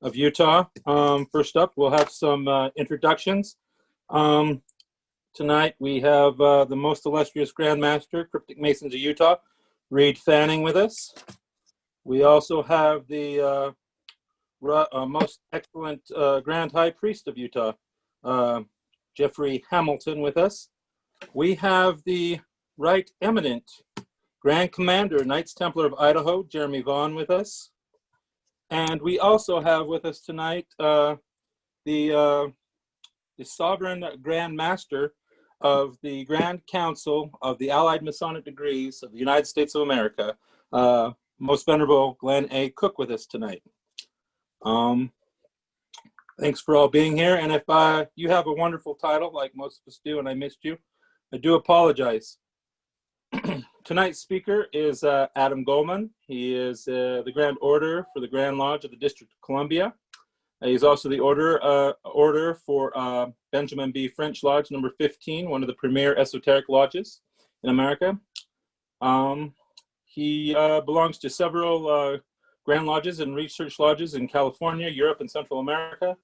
of Utah. First up, we'll have some introductions. Tonight we have the most illustrious Grand Master, Cryptic Masons of Utah, Reed Fanning, with us. We also have the most excellent Grand High Priest of Utah, Jeffrey Hamilton, with us. We have the Right Eminent Grand Commander, Knights Templar of Idaho, Jeremy Vaughn, with us. And we also have with us tonight the Sovereign Grand Master of the Grand Council of the Allied Masonic Degrees of the United States of America, Most Venerable Glenn A. Cook, with us tonight. Thanks for all being here. And if you have a wonderful title, like most of us do, and I missed you, I do apologize. Tonight's speaker is Adam Goldman. He is the Grand Orator for the Grand Lodge of the District of Columbia. He's also the Orator for Benjamin B. French Lodge number 15, one of the premier esoteric lodges in America. He belongs to several Grand Lodges and research lodges in California, Europe, and Central America.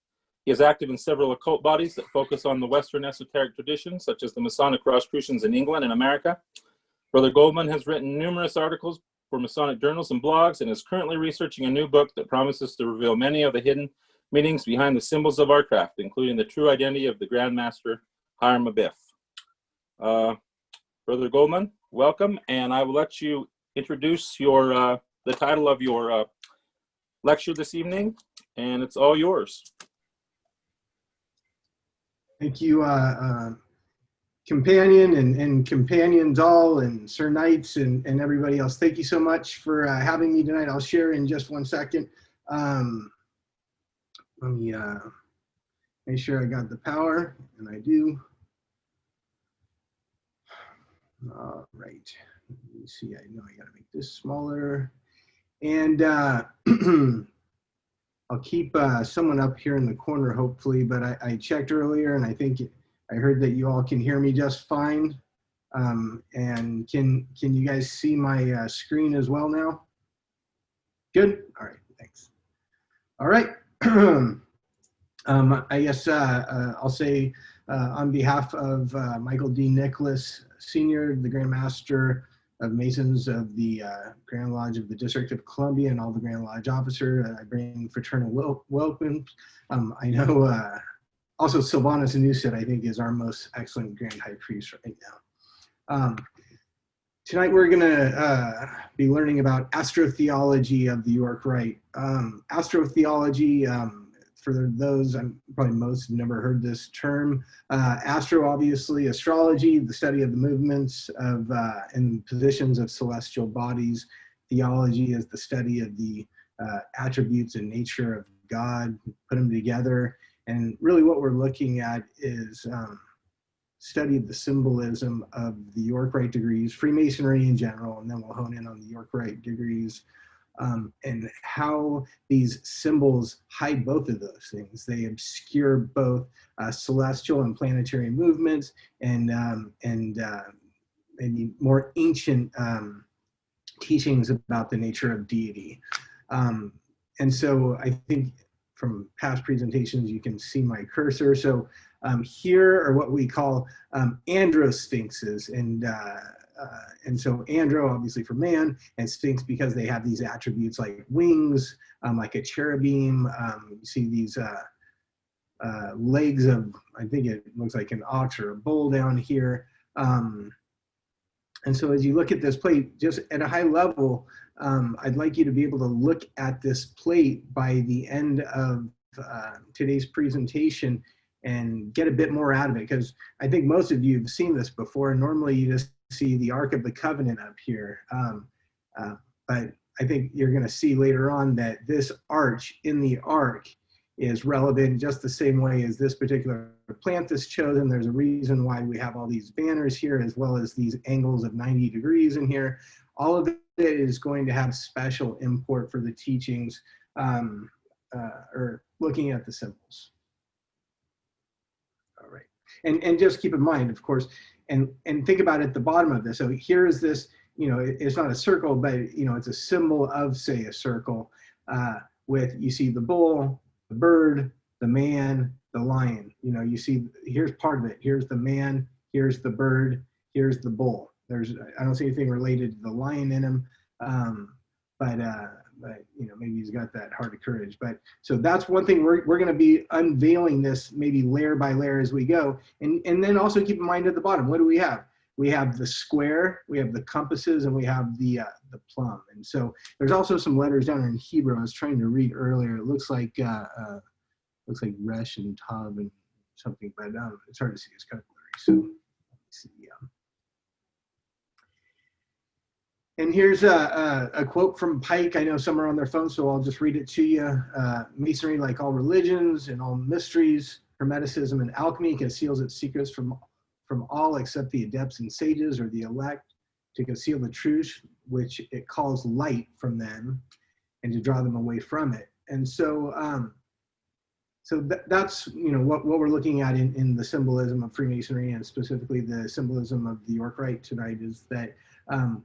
He is active in several occult bodies that focus on the Western Esoteric Tradition, such as the Masonic Rosicrucians in England and America. Brother Goldman has written numerous articles for Masonic journals and blogs, and is currently researching a new book that promises to reveal many of the hidden meanings behind the symbols of our craft, including the true identity of the Grand Master Hiram Abiff. Brother Goldman, welcome, and I will let you introduce your the title of your lecture this evening, and it's all yours. Thank you, companion and companions all, and Sir Knights and everybody else. Thank you so much for having me tonight. I'll share in just one second. Let me make sure I got the power, and I do. All right. Let me see. I know I got to make this smaller. And I'll keep someone up here in the corner, hopefully, but I checked earlier, and I think I heard that you all can hear me just fine. And can you guys see my screen as well now? Good? All right, thanks. All right. I guess I'll say on behalf of Michael D. Nicholas, Sr., the Grand Master of Masons of the Grand Lodge of the District of Columbia, and all the Grand Lodge officer, I bring fraternal welcome. I know also Sylvanus Anuset, I think, is our most excellent Grand High Priest right now. Tonight we're gonna be learning about astrotheology of the York Rite. Astrotheology, for those, probably most have never heard this term. Astro, obviously, astrology, the study of the movements of and positions of celestial bodies. Theology is the study of the attributes and nature of God, put them together. And really what we're looking at is study of the symbolism of the York Rite degrees, Freemasonry in general, and then we'll hone in on the York Rite degrees. And how these symbols hide both of those things. They obscure both celestial and planetary movements and maybe more ancient teachings about the nature of deity. And so I think from past presentations, you can see my cursor. So here are what we call androsphinxes, and so andro, obviously for man, and sphinx because they have these attributes like wings, like a cherubim. You see these legs of, I think it looks like an ox or a bull down here. And so as you look at this plate, just at a high level, I'd like you to be able to look at this plate by the end of today's presentation and get a bit more out of it, because I think most of you have seen this before, and normally you just see the Ark of the Covenant up here. But I think you're going to see later on that this arch in the Ark is relevant just the same way as this particular plant that's chosen. There's a reason why we have all these banners here, as well as these angles of 90 degrees in here. All of it is going to have special import for the teachings or looking at the symbols. All right. And just keep in mind, of course, and think about at the bottom of this. So here is this, you know, it's not a circle, but, you know, it's a symbol of, say, a circle with, you see the bull, bird, the man, the lion. You know, you see, here's part of it. Here's the man, here's the bird, here's the bull. I don't see anything related to the lion in him, but you know, maybe he's got that heart of courage. But so that's one thing we're going to be unveiling this maybe layer by layer as we go, and then also keep in mind at the bottom, what do we have? We have the square, we have the compasses, and we have the plumb. And so there's also some letters down in Hebrew I was trying to read earlier. It looks like Resh and Tav and something, but it's hard to see. It's kind of blurry. So let's see. And here's a quote from Pike. I know some are on their phone, so I'll just read it to you. Masonry, like all religions and all mysteries, Hermeticism and alchemy, conceals its secrets from all except the adepts and sages or the elect, to conceal the truth which it calls light from them and to draw them away from it. And so that's, you know, what we're looking at in the symbolism of Freemasonry, and specifically the symbolism of the York Rite tonight, is that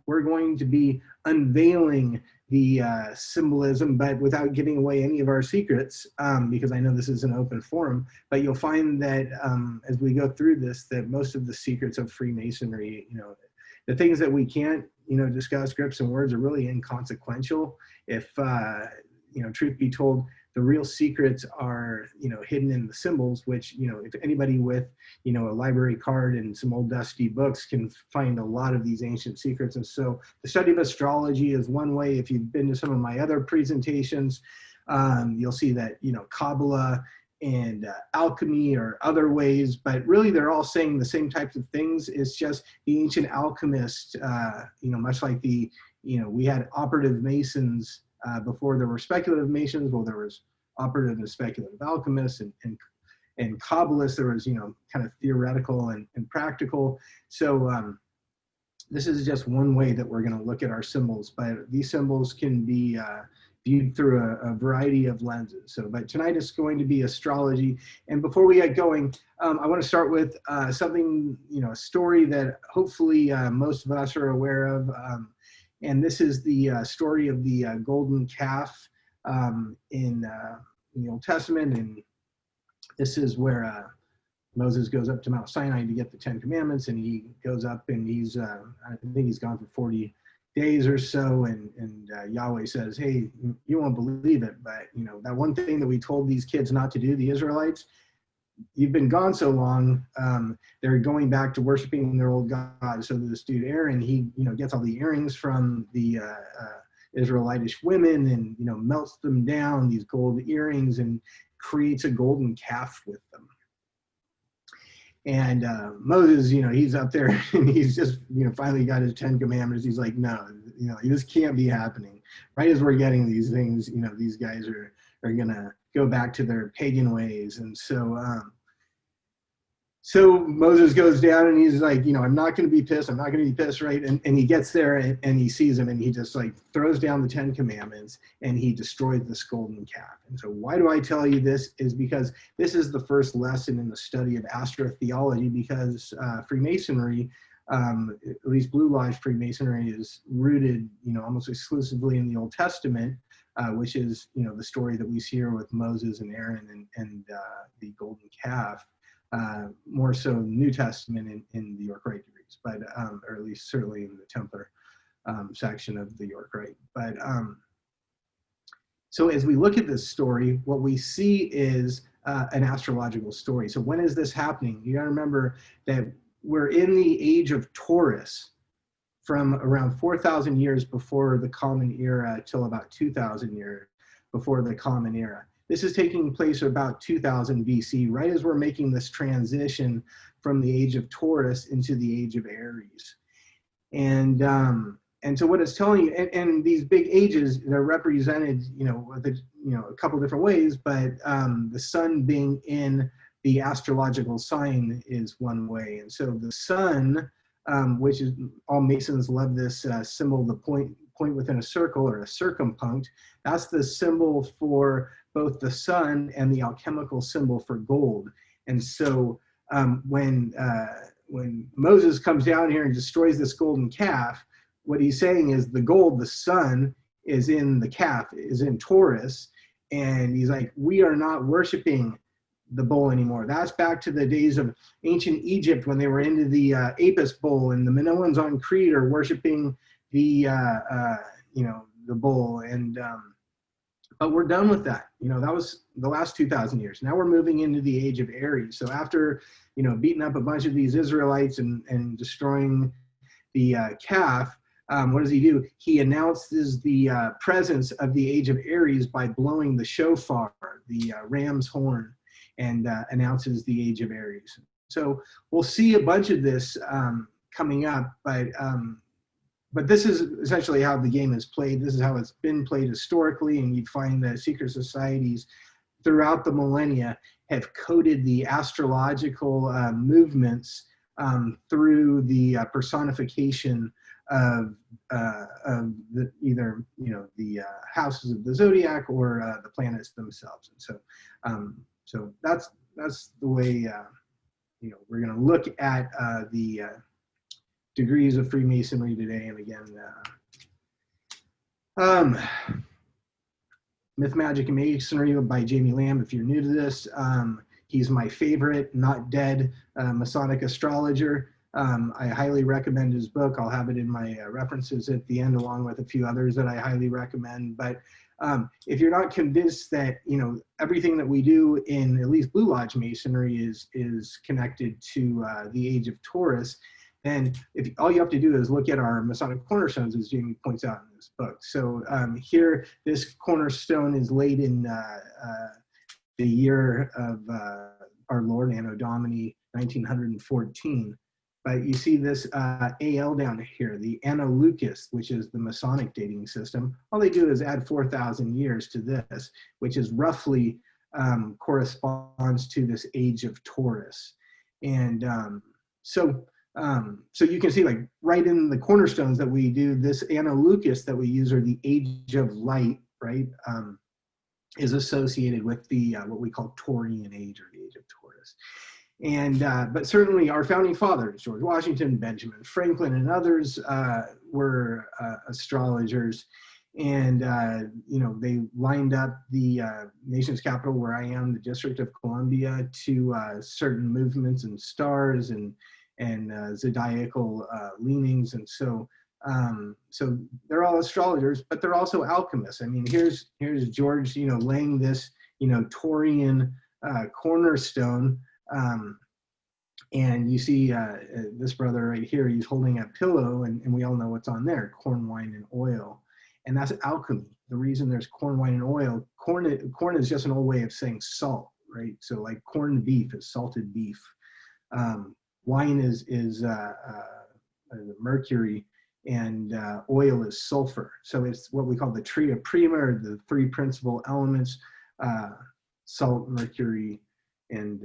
we're going to be unveiling the symbolism, but without giving away any of our secrets, because I know this is an open forum. But you'll find that as we go through this, that most of the secrets of Freemasonry, you know, the things that we can't, you know, discuss, grips and words, are really inconsequential. If you know, truth be told, the real secrets are, you know, hidden in the symbols, which, you know, if anybody with, you know, a library card and some old dusty books can find a lot of these ancient secrets. And so the study of astrology is one way. If you've been to some of my other presentations, you'll see that, you know, Kabbalah and alchemy or other ways, but really they're all saying the same types of things. It's just the ancient alchemists, you know, much like the, you know, we had operative Masons before there were speculative Masons. Well, there was operative and speculative alchemists, and Kabbalists. There was, you know, kind of theoretical and practical. So this is just one way that we're going to look at our symbols, but these symbols can be viewed through a variety of lenses. So, but tonight is going to be astrology. And before we get going, I want to start with something, you know, a story that hopefully most of us are aware of. And this is the story of the golden calf in the Old Testament. And this is where Moses goes up to Mount Sinai to get the 10 Commandments, and he goes up and he's, I think he's gone for 40 days or so. And Yahweh says, hey, you won't believe it, but, you know, that one thing that we told these kids not to do, the Israelites, you've been gone so long, they're going back to worshiping their old God. So this dude Aaron, he, you know, gets all the earrings from the Israelitish women and, you know, melts them down, these gold earrings, and creates a golden calf with them. And Moses, you know, he's up there and he's just, you know, finally got his 10 Commandments. He's like, no, you know, this can't be happening. Right as we're getting these things, you know, these guys are going to go back to their pagan ways. And so, so Moses goes down and he's like, you know, I'm not going to be pissed. I'm not going to be pissed, right? And he gets there and he sees him and he just like throws down the 10 Commandments and he destroys this golden calf. And so why do I tell you this? Is because this is the first lesson in the study of astrotheology, because Freemasonry, at least Blue Lodge Freemasonry, is rooted, you know, almost exclusively in the Old Testament, which is, you know, the story that we see here with Moses and Aaron and the golden calf. More so New Testament in the York Rite degrees, but or at least certainly in the Templar section of the York Rite. But so as we look at this story, what we see is an astrological story. So when is this happening? You got to remember that we're in the age of Taurus, from around 4,000 years before the Common Era till about 2,000 years before the Common Era. This is taking place about 2000 BC, right as we're making this transition from the age of Taurus into the age of Aries. And so what it's telling you, and these big ages, they're represented, you know, with a couple different ways, but the sun being in the astrological sign is one way. And so the sun, which is, all Masons love this symbol, the point within a circle, or a circumpunct, that's the symbol for both the sun and the alchemical symbol for gold. And so when Moses comes down here and destroys this golden calf, what he's saying is the gold, the sun, is in the calf, is in Taurus, And he's like, we are not worshiping the bull anymore. That's back to the days of ancient Egypt when they were into the Apis bull, and the Minoans on Crete are worshiping the the bull. And but we're done with that. That was the last 2,000 years. Now we're moving into the age of Aries. So after beating up a bunch of these Israelites and destroying the calf, what does he do? He announces the presence of the age of Aries by blowing the shofar, the ram's horn, and announces the age of Aries. So we'll see a bunch of this coming up, but this is essentially how the game is played. This is how it's been played historically, and you find that secret societies throughout the millennia have coded the astrological movements through the personification of either the houses of the zodiac or the planets themselves. And so that's the way we're going to look at the degrees of Freemasonry today. And again, Myth, Magic, and Masonry by Jamie Lamb. If you're new to this, he's my favorite not dead Masonic astrologer. I highly recommend his book. I'll have it in my references at the end, along with a few others that I highly recommend. But if you're not convinced that everything that we do in at least Blue Lodge Masonry is connected to the age of Taurus, then all you have to do is look at our Masonic cornerstones, as Jamie points out in this book. So here, this cornerstone is laid in the year of our Lord, Anno Domini 1914. But you see this AL down here, the Anno Lucas, which is the Masonic dating system. All they do is add 4,000 years to this, which is roughly corresponds to this age of Taurus. And so you can see, like, right in the cornerstones that we do, this Anno Lucas that we use, or the age of light, right, is associated with the what we call Taurian age, or the age of Taurus. And but certainly our founding fathers, George Washington, Benjamin Franklin, and others were astrologers. And they lined up the nation's capital, where I am, the District of Columbia, to certain movements and stars and zodiacal leanings. And so they're all astrologers, but they're also alchemists. I mean, here's George laying this Taurian cornerstone, and you see this brother right here, he's holding a pillow, and we all know what's on there: corn, wine, and oil. And that's alchemy. The reason there's corn, wine, and oil, corn is just an old way of saying salt, right? So like corned beef is salted beef. Wine is mercury, and oil is sulfur. So it's what we call the tria prima, or the three principal elements: salt, mercury, and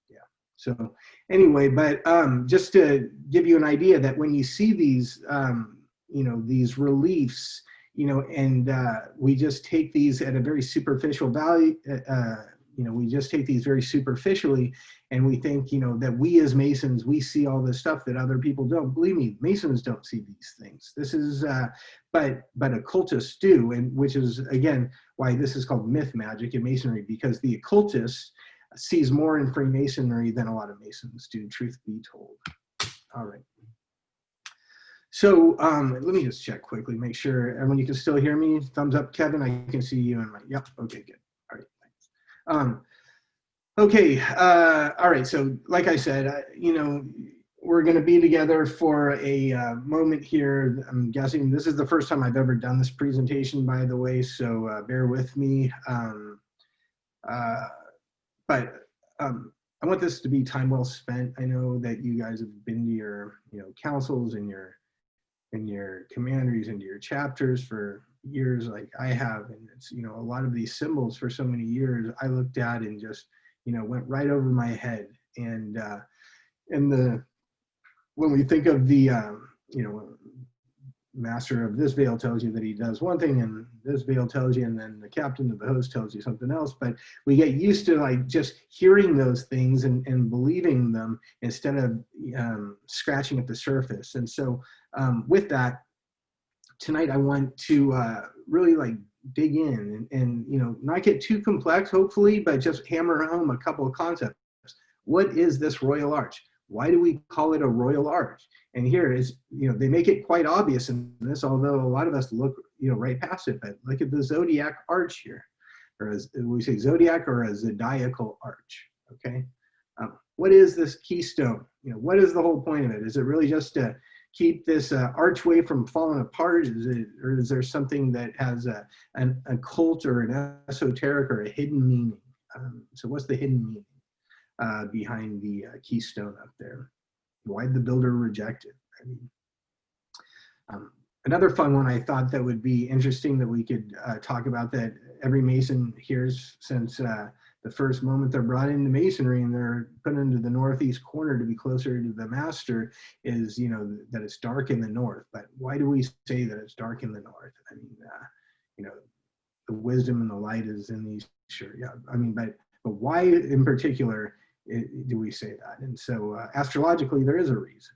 yeah. So anyway, but just to give you an idea that when you see these, these reliefs, and we just take these at a very superficial value. We just take these very superficially, and we think, that we as Masons, we see all this stuff that other people don't. Believe me, Masons don't see these things. This is, but occultists do, and which is, again, why this is called myth, magic, and Masonry, because the occultist sees more in Freemasonry than a lot of Masons do, truth be told. All right. So let me just check quickly, make sure everyone, you can still hear me. Thumbs up, Kevin. I can see you. And yep. Okay, good. All right. Thanks. Okay. All right. So like I said, we're going to be together for a moment here. I'm guessing this is the first time I've ever done this presentation, by the way, so bear with me. But I want this to be time well spent. I know that you guys have been to your, councils and your commanderies and your chapters for years, like I have, and it's, a lot of these symbols for so many years I looked at and just, went right over my head. And when we think of the, master of this veil tells you that he does one thing, and this veil tells you, and then the captain of the host tells you something else. But we get used to like just hearing those things and believing them instead of scratching at the surface. And so with that, tonight I want to really like dig in and you know, not get too complex, hopefully, but just hammer home a couple of concepts. What is this royal arch? Why do we call it a royal arch? And here is, you know, they make it quite obvious in this, although a lot of us look, you know, right past it. But look at the zodiac arch here, or as we say, zodiac or a zodiacal arch. Okay, what is this keystone? You know, what is the whole point of it? Is it really just to keep this archway from falling apart? Is it, or is there something that has a cult or an esoteric or a hidden meaning? So what's the hidden meaning behind the keystone up there? Why did the builder reject it? I mean, another fun one I thought that would be interesting that we could talk about, that every Mason hears since the first moment they're brought into Masonry and they're put into the northeast corner to be closer to the master, is, you know, that it's dark in the north. But why do we say that it's dark in the north? I mean, you know, the wisdom and the light is in these, sure, yeah. I mean, but why in particular do we say that? And so astrologically, there is a reason.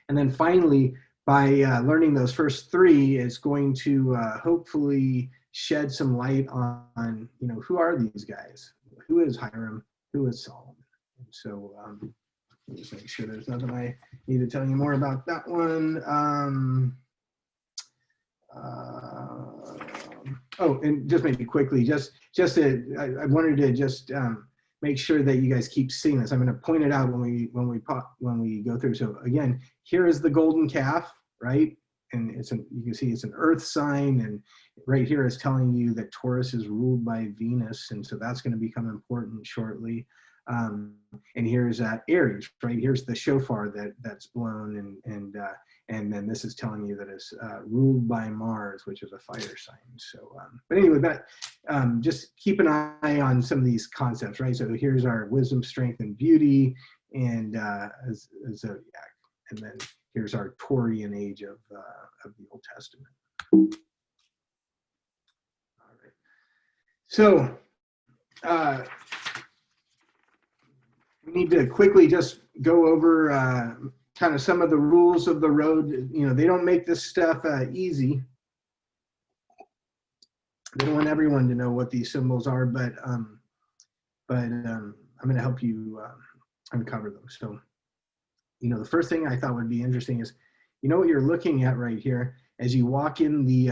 And then finally, by learning those first three, it's going to hopefully shed some light on, you know, who are these guys? Who is Hiram? Who is Solomon? And so let me just make sure there's nothing I need to tell you more about that one. Oh, and just maybe quickly, I wanted to just make sure that you guys keep seeing this. I'm going to point it out when we go through. So again, here is the golden calf, right? And you can see it's an earth sign, and right here is telling you that Taurus is ruled by Venus, and so that's going to become important shortly. And here's Aries, right? Here's the shofar that's blown, and then this is telling you that it's ruled by Mars, which is a fire sign. So, but anyway, just keep an eye on some of these concepts, right? So here's our wisdom, strength, and beauty, and zodiac, and then here's our Taurian age of the Old Testament. All right. So we need to quickly just go over kind of some of the rules of the road. You know, they don't make this stuff easy. They don't want everyone to know what these symbols are, but I'm going to help you uncover them. So, you know, the first thing I thought would be interesting is, you know, what you're looking at right here as you walk in the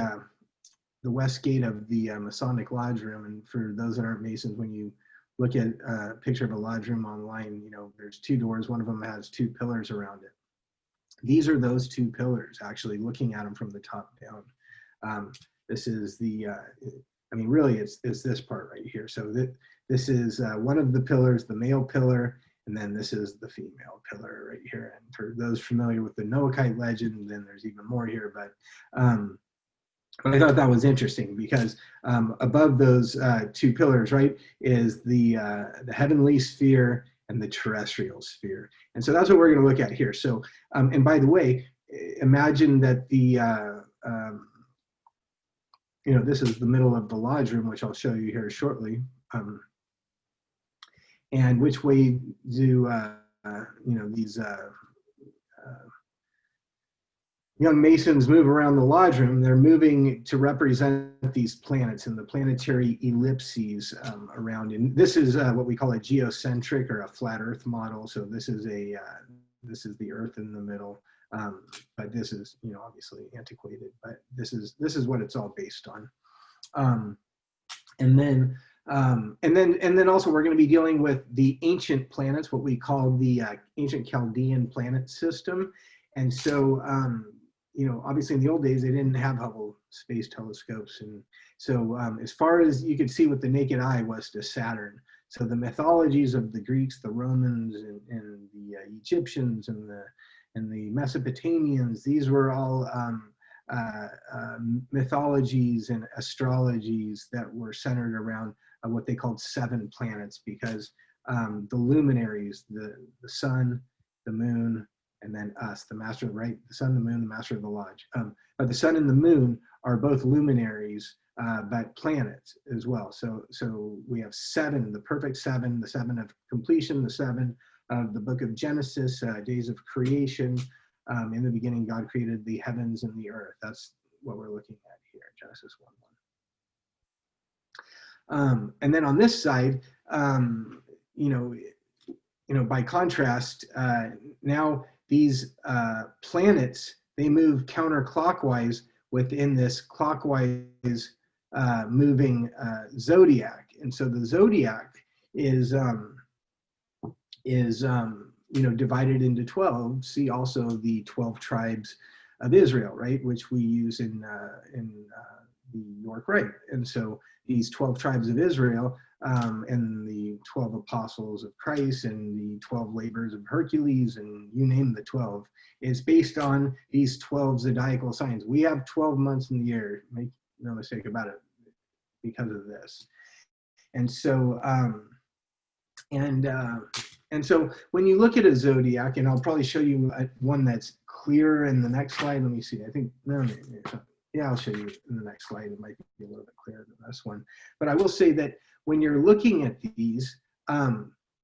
west gate of the Masonic Lodge room. And for those that aren't Masons, when you look at a picture of a lodge room online, you know, there's two doors. One of them has two pillars around it. These are those two pillars, actually, looking at them from the top down. This is the, I mean, really, it's this part right here. So this is one of the pillars, the male pillar, and then this is the female pillar right here. And for those familiar with the Noahide legend, then there's even more here. But I thought that was interesting because above those two pillars, right, is the heavenly sphere and the terrestrial sphere. And so that's what we're going to look at here. So, and by the way, imagine that the, you know, this is the middle of the lodge room, which I'll show you here shortly. And which way do, you know, these young Masons move around the lodge room? They're moving to represent these planets and the planetary ellipses around. And this is what we call a geocentric or a flat Earth model. So this is the Earth in the middle. But this is, you know, obviously antiquated. But this is what it's all based on. And then also we're going to be dealing with the ancient planets, what we call the ancient Chaldean planet system. And so, you know, obviously in the old days, they didn't have Hubble space telescopes. And so as far as you could see with the naked eye was to Saturn. So the mythologies of the Greeks, the Romans, and the Egyptians, and the Mesopotamians, these were all mythologies and astrologies that were centered around what they called 7 planets, because the luminaries, the sun, the moon, and then us, the master, right? The sun, the moon, the master of the lodge. But the sun and the moon are both luminaries, but planets as well. So we have 7, the perfect 7, the 7 of completion, the 7 of the book of Genesis, days of creation. In the beginning, God created the heavens and the earth. That's what we're looking at here. Genesis 1:1. And then on this side, by contrast, now these planets, they move counterclockwise within this clockwise moving zodiac. And so the zodiac is divided into 12. See also the 12 tribes of Israel, right? Which we use in the York Rite. And so these 12 tribes of Israel and the 12 apostles of Christ and the 12 labors of Hercules, and you name the 12, is based on these 12 zodiacal signs. We have 12 months in the year, make no mistake about it, because of this. And so, and so when you look at a zodiac, and I'll probably show you one that's clearer in the next slide. Let me see. I think, yeah, I'll show you in the next slide. It might be a little bit clearer than this one. But I will say that when you're looking at these,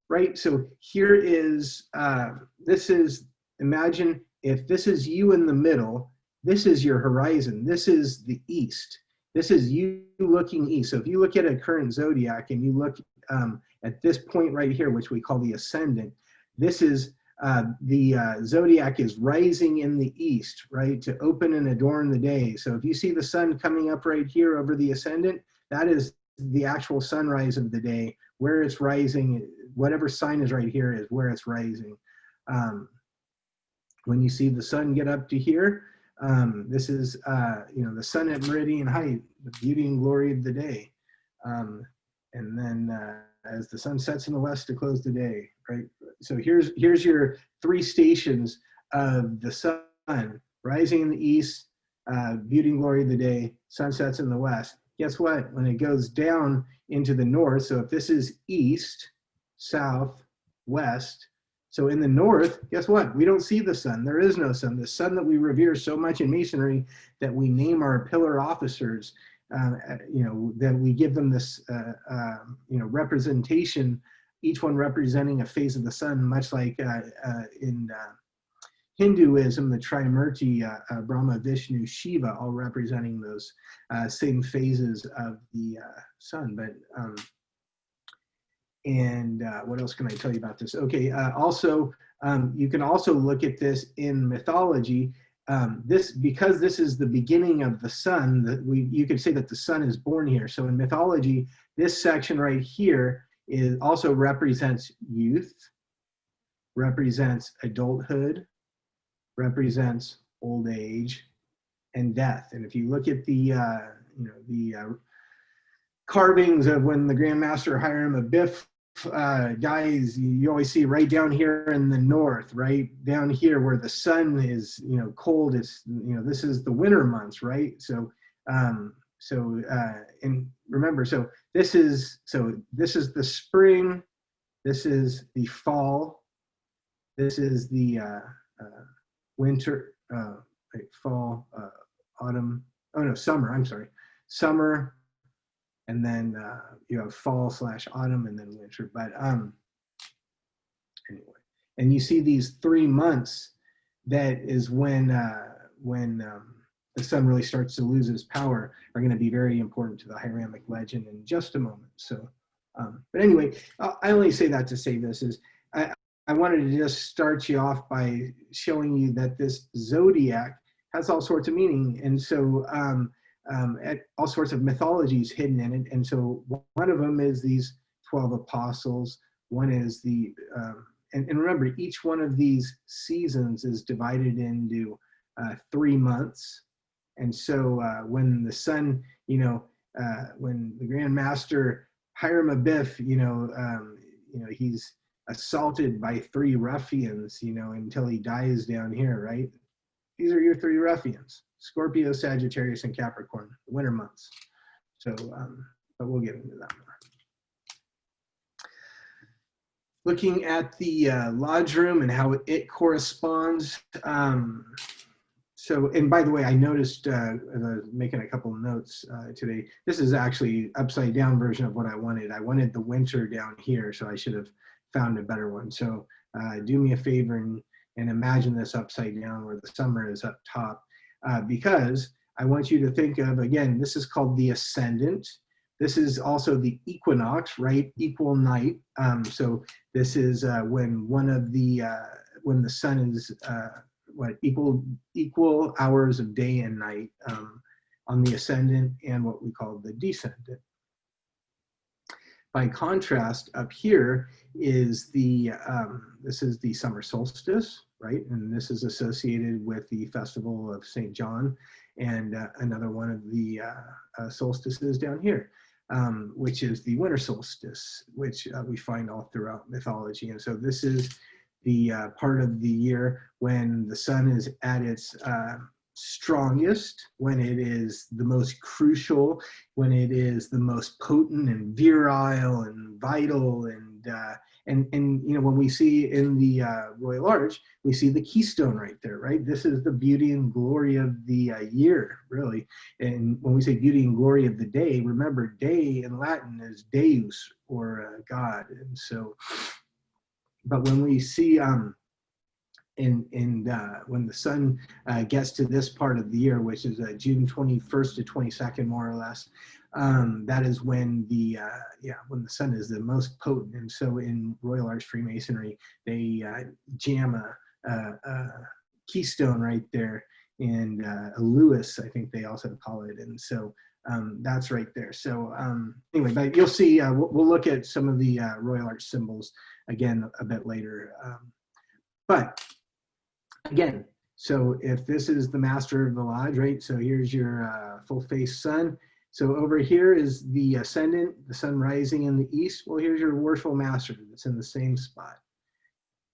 right, so here is, imagine if this is you in the middle, this is your horizon, this is the east. This is you looking east. So if you look at a current zodiac and you look at this point right here, which we call the ascendant, this is the zodiac is rising in the east, right, to open and adorn the day. So if you see the sun coming up right here over the ascendant, that is the actual sunrise of the day, where it's rising. Whatever sign is right here is where it's rising. When you see the sun get up to here, this is the sun at meridian height, the beauty and glory of the day. And then as the sun sets in the west to close the day, right? So here's your 3 stations of the sun: rising in the east, beauty and glory of the day, sunsets in the west. Guess what? When it goes down into the north, so if this is east, south, west, so in the north, guess what? We don't see the sun. There is no sun. The sun that we revere so much in Masonry that we name our pillar officers, that we give them this, representation, each one representing a phase of the sun, much like in Hinduism, the Trimurti, Brahma, Vishnu, Shiva, all representing those same phases of the sun. But what else can I tell you about this? Okay, also, you can also look at this in mythology. Because this is the beginning of the sun, you could say that the sun is born here. So in mythology, this section right here also represents youth, represents adulthood, represents old age, and death. And if you look at the carvings of when the Grand Master Hiram Abiff dies, you always see right down here in the north, right down here where the sun is, cold. It's, this is the winter months, right? So, and remember, so this is the spring, this is the fall, this is the winter, fall, autumn. Oh no, summer. I'm sorry, summer. And then you have fall/autumn, and then winter. But anyway, and you see these 3 months. That is when the sun really starts to lose its power. Are going to be very important to the Hiramic legend in just a moment. So, but anyway, I only say that to say this is I wanted to just start you off by showing you that this zodiac has all sorts of meaning, and so. All sorts of mythologies hidden in it. And so one of them is these 12 apostles. One is the, and remember, each one of these seasons is divided into 3 months. And so when the sun, when the Grand Master Hiram Abiff, he's assaulted by 3 ruffians, until he dies down here, right? These are your 3 ruffians: Scorpio, Sagittarius, and Capricorn, the winter months. So, but we'll get into that more. Looking at the lodge room and how it corresponds. So, and by the way, I noticed as I was making a couple of notes today, this is actually upside down version of what I wanted. I wanted the winter down here, so I should have found a better one. So do me a favor and imagine this upside down where the summer is up top. Because I want you to think of, again, this is called the ascendant. This is also the equinox, right? Equal night. So this is when one of the when the sun is equal hours of day and night on the ascendant and what we call the descendant. By contrast, up here is this is the summer solstice, right? And this is associated with the festival of St. John, and another one of the solstices down here, which is the winter solstice, which we find all throughout mythology. And so this is the part of the year when the sun is at its strongest, when it is the most crucial, when it is the most potent and virile and vital, and you know, when we see in the Royal Arch, we see the keystone right there, right? This is the beauty and glory of the year, really. And when we say beauty and glory of the day, remember, day in Latin is Deus, or God. And so, but when we see when the sun gets to this part of the year, which is June 21st to 22nd, more or less, that is when when the sun is the most potent. And so in Royal Arch Freemasonry, they jam a keystone right there, and a Lewis, I think they also call it. And so that's right there. So anyway, but you'll see, we'll look at some of the Royal Arch symbols again a bit later. But again, so if this is the master of the lodge, right? So here's your full-face sun. So over here is the ascendant, the sun rising in the east. Well, here's your worshipful master that's in the same spot.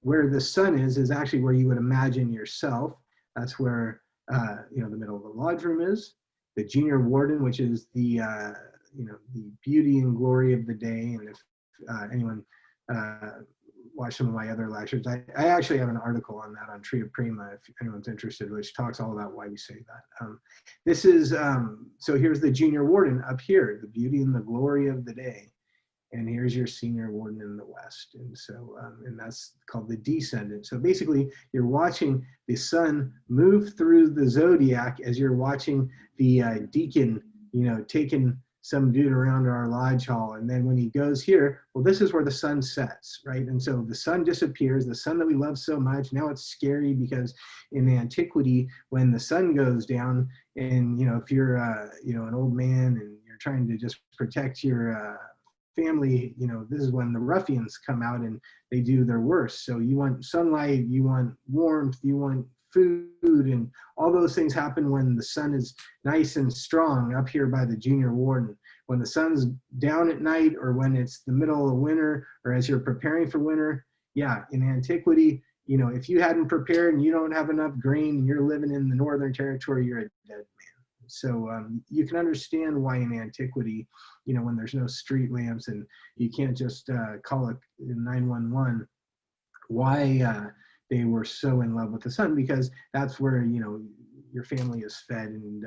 Where the sun is actually where you would imagine yourself. That's where you know, the middle of the lodge room is. The junior warden, which is the you know, the beauty and glory of the day. And if anyone watch some of my other lectures, I actually have an article on that on Tria Prima, if anyone's interested, which talks all about why we say that. This is, so here's the junior warden up here, the beauty and the glory of the day. And here's your senior warden in the west. And so, and that's called the descendant. So basically, you're watching the sun move through the zodiac as you're watching the deacon, you know, taking some dude around our lodge hall. And then when he goes here, well, this is where the sun sets, right? And so the sun disappears, the sun that we love so much. Now it's scary because in antiquity, when the sun goes down, and, you know, if you're, you know, an old man and you're trying to just protect your family, you know, this is when the ruffians come out and they do their worst. So you want sunlight, you want warmth, you want food, and all those things happen when the sun is nice and strong up here by the junior warden. When the sun's down at night, or when it's the middle of winter, or as you're preparing for winter, yeah, in antiquity, you know, if you hadn't prepared and you don't have enough grain and you're living in the Northern Territory, you're a dead man. So you can understand why in antiquity, you know, when there's no street lamps and you can't just call it 911, why they were so in love with the sun, because that's where, you know, your family is fed, and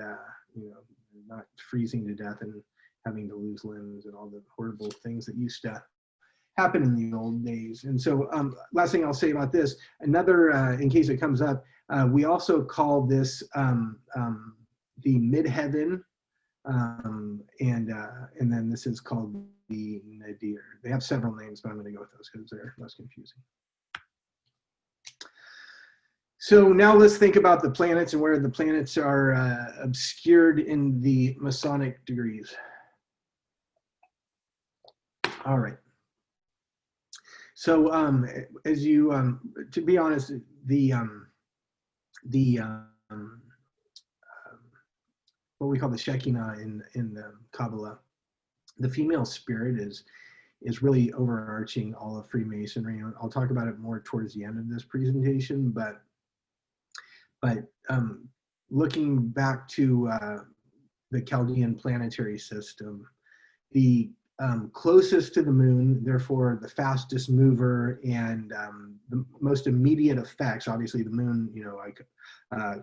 you know, not freezing to death and having to lose limbs and all the horrible things that used to happen in the old days. And so last thing I'll say about this, another, in case it comes up, we also call this the midheaven, and then this is called the nadir. They have several names, but I'm going to go with those because they're less confusing. So now let's think about the planets and where the planets are obscured in the Masonic degrees. All right. So as you, to be honest, what we call the Shekinah in the Kabbalah, the female spirit is really overarching all of Freemasonry. And I'll talk about it more towards the end of this presentation, but looking back to the Chaldean planetary system, the closest to the moon, therefore the fastest mover, and the most immediate effects, obviously the moon, you know, like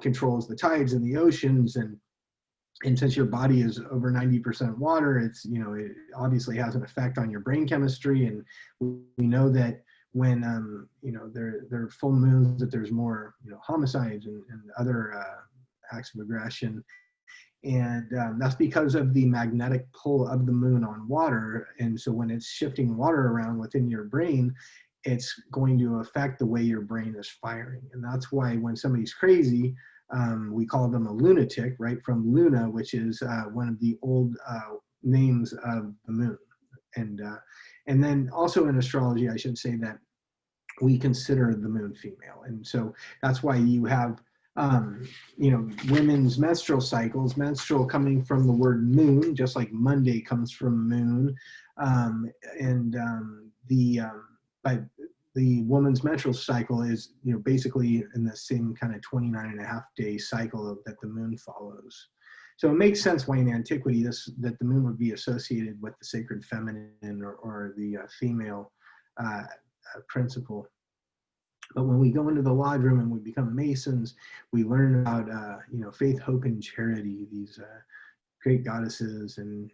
controls the tides in the oceans, and since your body is over 90% water, it's, you know, it obviously has an effect on your brain chemistry. And we know that when you know, there are full moons, that there's more, you know, homicides and other acts of aggression. And that's because of the magnetic pull of the moon on water. And so when it's shifting water around within your brain, it's going to affect the way your brain is firing. And that's why when somebody's crazy, we call them a lunatic, right? From Luna, which is one of the old names of the moon. And then also in astrology, I should say that we consider the moon female. And so that's why you have women's menstrual cycles, menstrual coming from the word moon, just like Monday comes from moon. But the woman's menstrual cycle is, basically in the same kind of 29.5-day cycle that the moon follows. So it makes sense why in antiquity that the moon would be associated with the sacred feminine or the female principle. But when we go into the lodge room and we become Masons, we learn about, faith, hope, and charity, these great goddesses. And,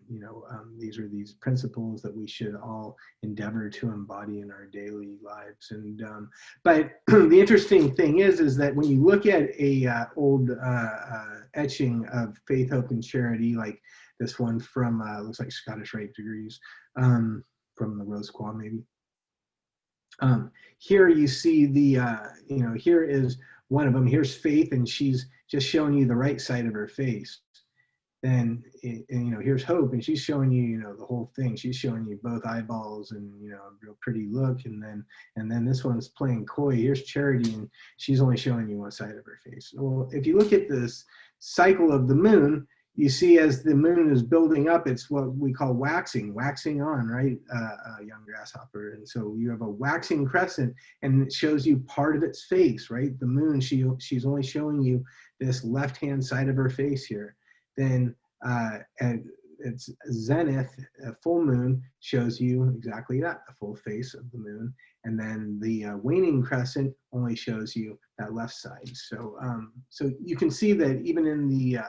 these are these principles that we should all endeavor to embody in our daily lives. And, but the interesting thing is that when you look at a old etching of faith, hope, and charity, like this one from, looks like Scottish Rite degrees, from the Rose Qual maybe. Here you see the, here is one of them. Here's Faith, and she's just showing you the right side of her face. Then, here's Hope, and she's showing you, the whole thing. She's showing you both eyeballs and, a real pretty look. And then this one's playing coy. Here's Charity, and she's only showing you one side of her face. Well, if you look at this cycle of the moon, you see as the moon is building up, it's what we call waxing on, right, young grasshopper. And so you have a waxing crescent, and it shows you part of its face, right? The moon, she's only showing you this left-hand side of her face here. Then at its zenith, a full moon shows you exactly that, the full face of the moon. And then the waning crescent only shows you that left side. So, so you can see that even in the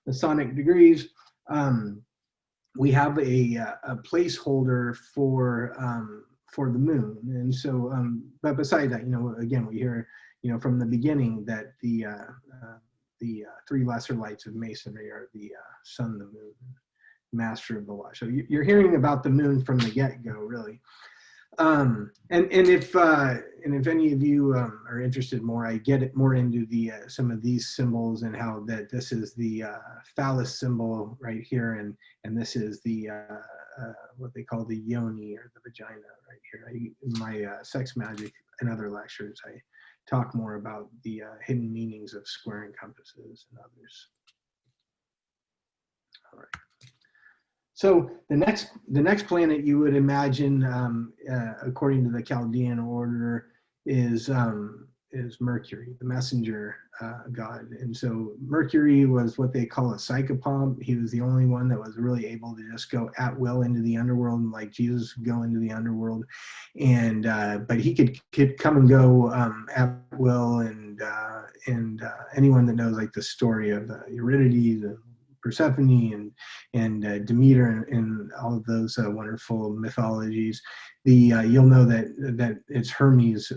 Masonic degrees, we have a placeholder for the moon. And so, but beside that, again, we hear, from the beginning that the three lesser lights of Masonry are the sun, the moon, master of the lodge. So you're hearing about the moon from the get-go, really. And if any of you are interested more, I get it more into the some of these symbols and how that this is the phallus symbol right here, and this is the what they call the yoni or the vagina right here. In my sex magic and other lectures, I talk more about the hidden meanings of square and compasses and others. All right. So the next planet you would imagine, according to the Chaldean order, is Mercury, the messenger god. And so Mercury was what they call a psychopomp. He was the only one that was really able to just go at will into the underworld, like Jesus could go into the underworld. And but he could come and go at will. And anyone that knows like the story of Eurydice, Persephone and Demeter and all of those wonderful mythologies, you'll know that it's Hermes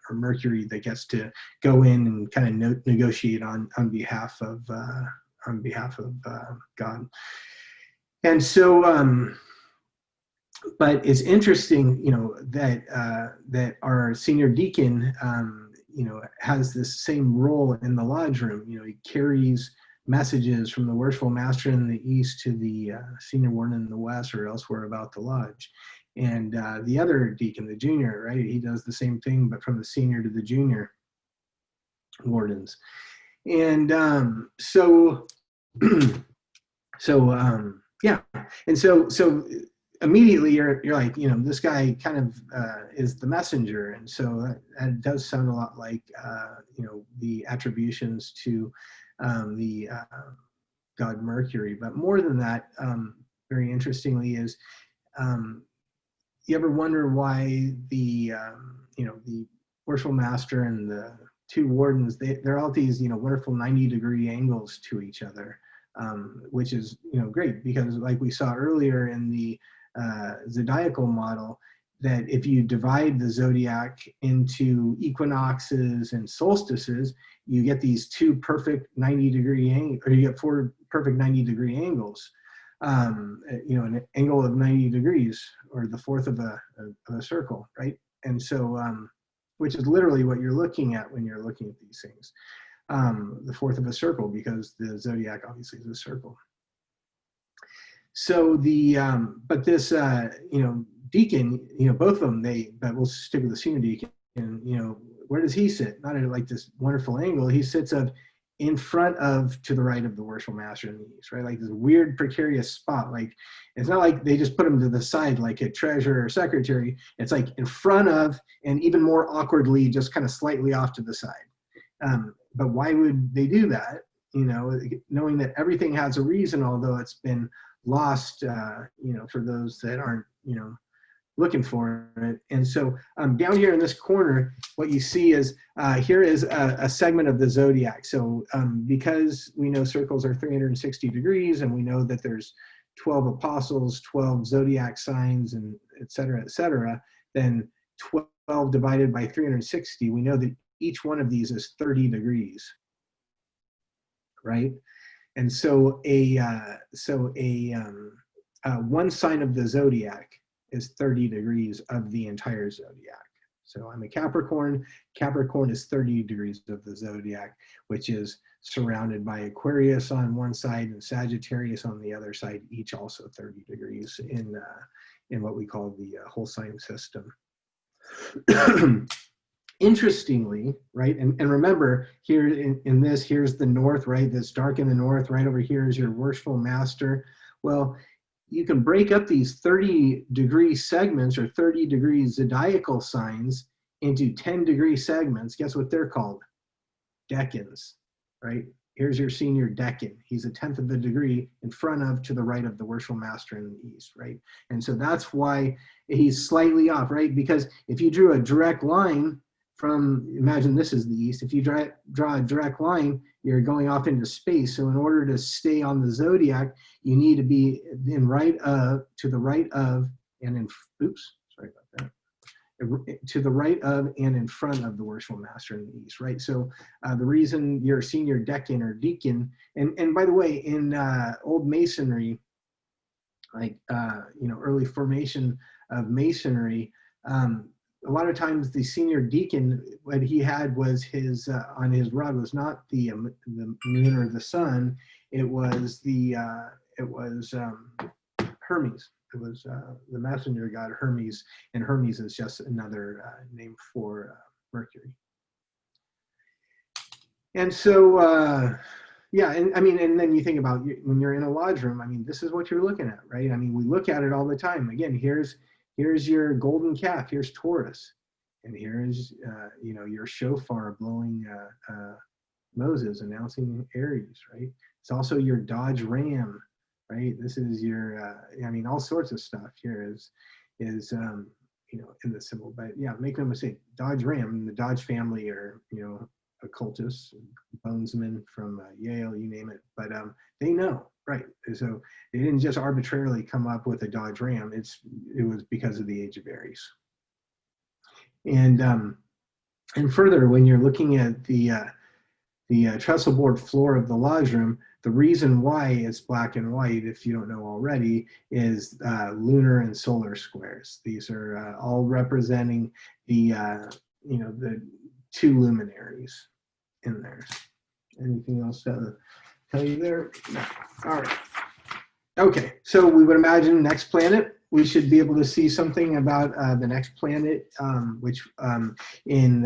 or Mercury that gets to go in and kind of negotiate on behalf of God. And so, but it's interesting, that our senior deacon, has this same role in the lodge room. He carries messages from the worshipful master in the east to the senior warden in the west or elsewhere about the lodge. And the other deacon, the junior, right, he does the same thing, but from the senior to the junior wardens. And so yeah. And so immediately you're like, this guy kind of is the messenger. And so that does sound a lot like, the attributions to the god Mercury. But more than that, very interestingly, is you ever wonder why the worshipful master and the two wardens, they're all these wonderful 90-degree angles to each other, which is great, because like we saw earlier in the zodiacal model, that if you divide the zodiac into equinoxes and solstices, you get these two perfect 90-degree angles, or you get four perfect 90-degree angles. You know, an angle of 90 degrees, or the fourth of a circle, right? And so, which is literally what you're looking at when you're looking at these things. The fourth of a circle, because the zodiac obviously is a circle. So but this, you know, deacon, you know, both of them, but we'll stick with the senior deacon, and, you know, where does he sit? Not at like this wonderful angle. He sits in front of, to the right of the worshipful master in the east, right? Like this weird precarious spot. Like, it's not like they just put him to the side like a treasurer or secretary. It's like in front of, and even more awkwardly, just kind of slightly off to the side. But why would they do that? You know, knowing that everything has a reason, although it's been lost, you know, for those that aren't, you know, looking for it. And so down here in this corner, what you see is, here is a segment of the zodiac. So because we know circles are 360 degrees, and we know that there's 12 apostles, 12 zodiac signs, and et cetera, then 12 divided by 360, we know that each one of these is 30 degrees, right? And so one sign of the zodiac is 30 degrees of the entire zodiac. So I'm a Capricorn. Capricorn is 30 degrees of the zodiac, which is surrounded by Aquarius on one side and Sagittarius on the other side, each also 30 degrees in what we call the whole sign system. Interestingly, right, and remember here in this, here's the north, right? That's dark in the north. Right over here is your worshipful master. Well, you can break up these 30-degree segments, or 30-degree zodiacal signs, into 10-degree segments. Guess what they're called? Decans, right? Here's your senior decan. He's a 10th of the degree in front of, to the right of the worshipful master in the east, right? And so that's why he's slightly off, right? Because if you drew a direct line from, imagine this is the east, if you draw a direct line, you're going off into space. So in order to stay on the zodiac, you need to be to the right of, and in, oops, sorry about that, to the right of and in front of the worshipful master in the east, right? So the reason you're a senior decan or deacon, and by the way, in old masonry, like, you know, early formation of masonry, a lot of times the senior deacon, what he had was his, on his rod was not the moon or the sun, it was Hermes. It was the messenger god Hermes, and Hermes is just another name for Mercury. And so, yeah, and I mean, and then you think about when you're in a lodge room, I mean, this is what you're looking at, right? I mean, we look at it all the time. Again, here's your golden calf, here's Taurus, and here's, you know, your shofar blowing Moses, announcing Aries, right? It's also your Dodge Ram, right? This is your, I mean, all sorts of stuff here is you know, in the symbol. But yeah, make no mistake, Dodge Ram, the Dodge family are, you know, occultists, bonesmen from Yale, you name it. But they know, right? So they didn't just arbitrarily come up with a Dodge Ram. It was because of the age of Aries. And further, when you're looking at the trestle board floor of the lodge room, the reason why it's black and white, if you don't know already, is lunar and solar squares. These are all representing the, you know, the two luminaries in there. Anything else to tell you there? No. All right. Okay, so we would imagine next planet, we should be able to see something about the next planet, which in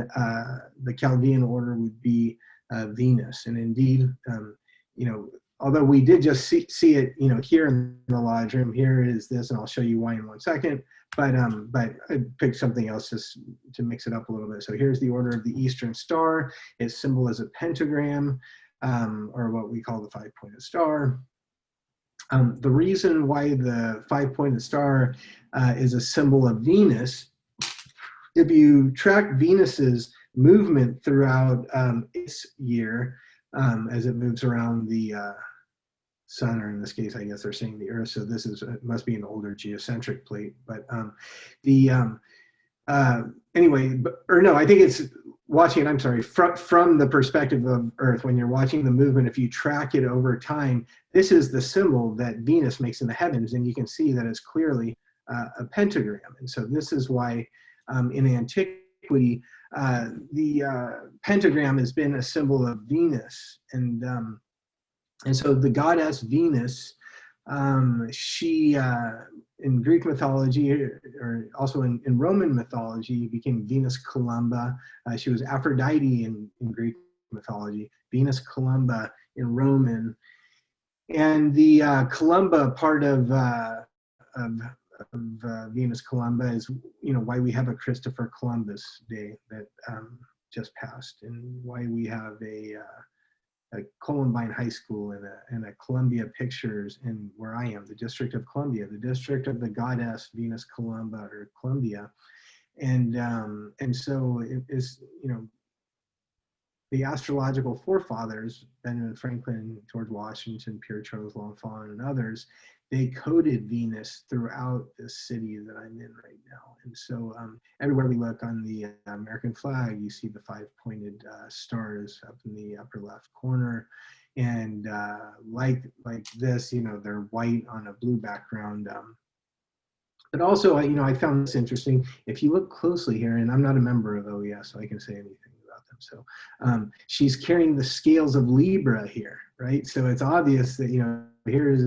the Chaldean order would be Venus. And indeed, you know, although we did just see it, you know, here in the lodge room, here is this, and I'll show you why in 1 second. But I picked something else just to mix it up a little bit. So here's the order of the Eastern Star. Its symbol is a pentagram, or what we call the 5-pointed star. The reason why the 5-pointed star is a symbol of Venus, if you track Venus's movement throughout its year, as it moves around the sun, or in this case, I guess they're saying the Earth, so this is must be an older geocentric plate. But anyway, or no, I think it's watching it, I'm sorry, from the perspective of Earth, when you're watching the movement, if you track it over time, this is the symbol that Venus makes in the heavens, and you can see that it's clearly a pentagram. And so this is why in antiquity, the pentagram has been a symbol of Venus. And so the goddess Venus, she, in Greek mythology, or also in Roman mythology, became Venus Columba. She was Aphrodite in Greek mythology, Venus Columba in Roman. And the Columba part of Venus Columba is, why we have a Christopher Columbus Day that just passed, and why we have a Columbine High School and a Columbia Pictures in where I am, the District of Columbia, the district of the goddess Venus Columba, or Columbia. And so it is, the astrological forefathers, Benjamin Franklin, George Washington, Pierre Charles L'Enfant, and others, they coded Venus throughout this city that I'm in right now. And so everywhere we look on the American flag, you see the 5-pointed stars up in the upper left corner. And like this, they're white on a blue background. But also, I found this interesting. If you look closely here, and I'm not a member of OES, so I can say anything about them. So she's carrying the scales of Libra here, right? So it's obvious that, here's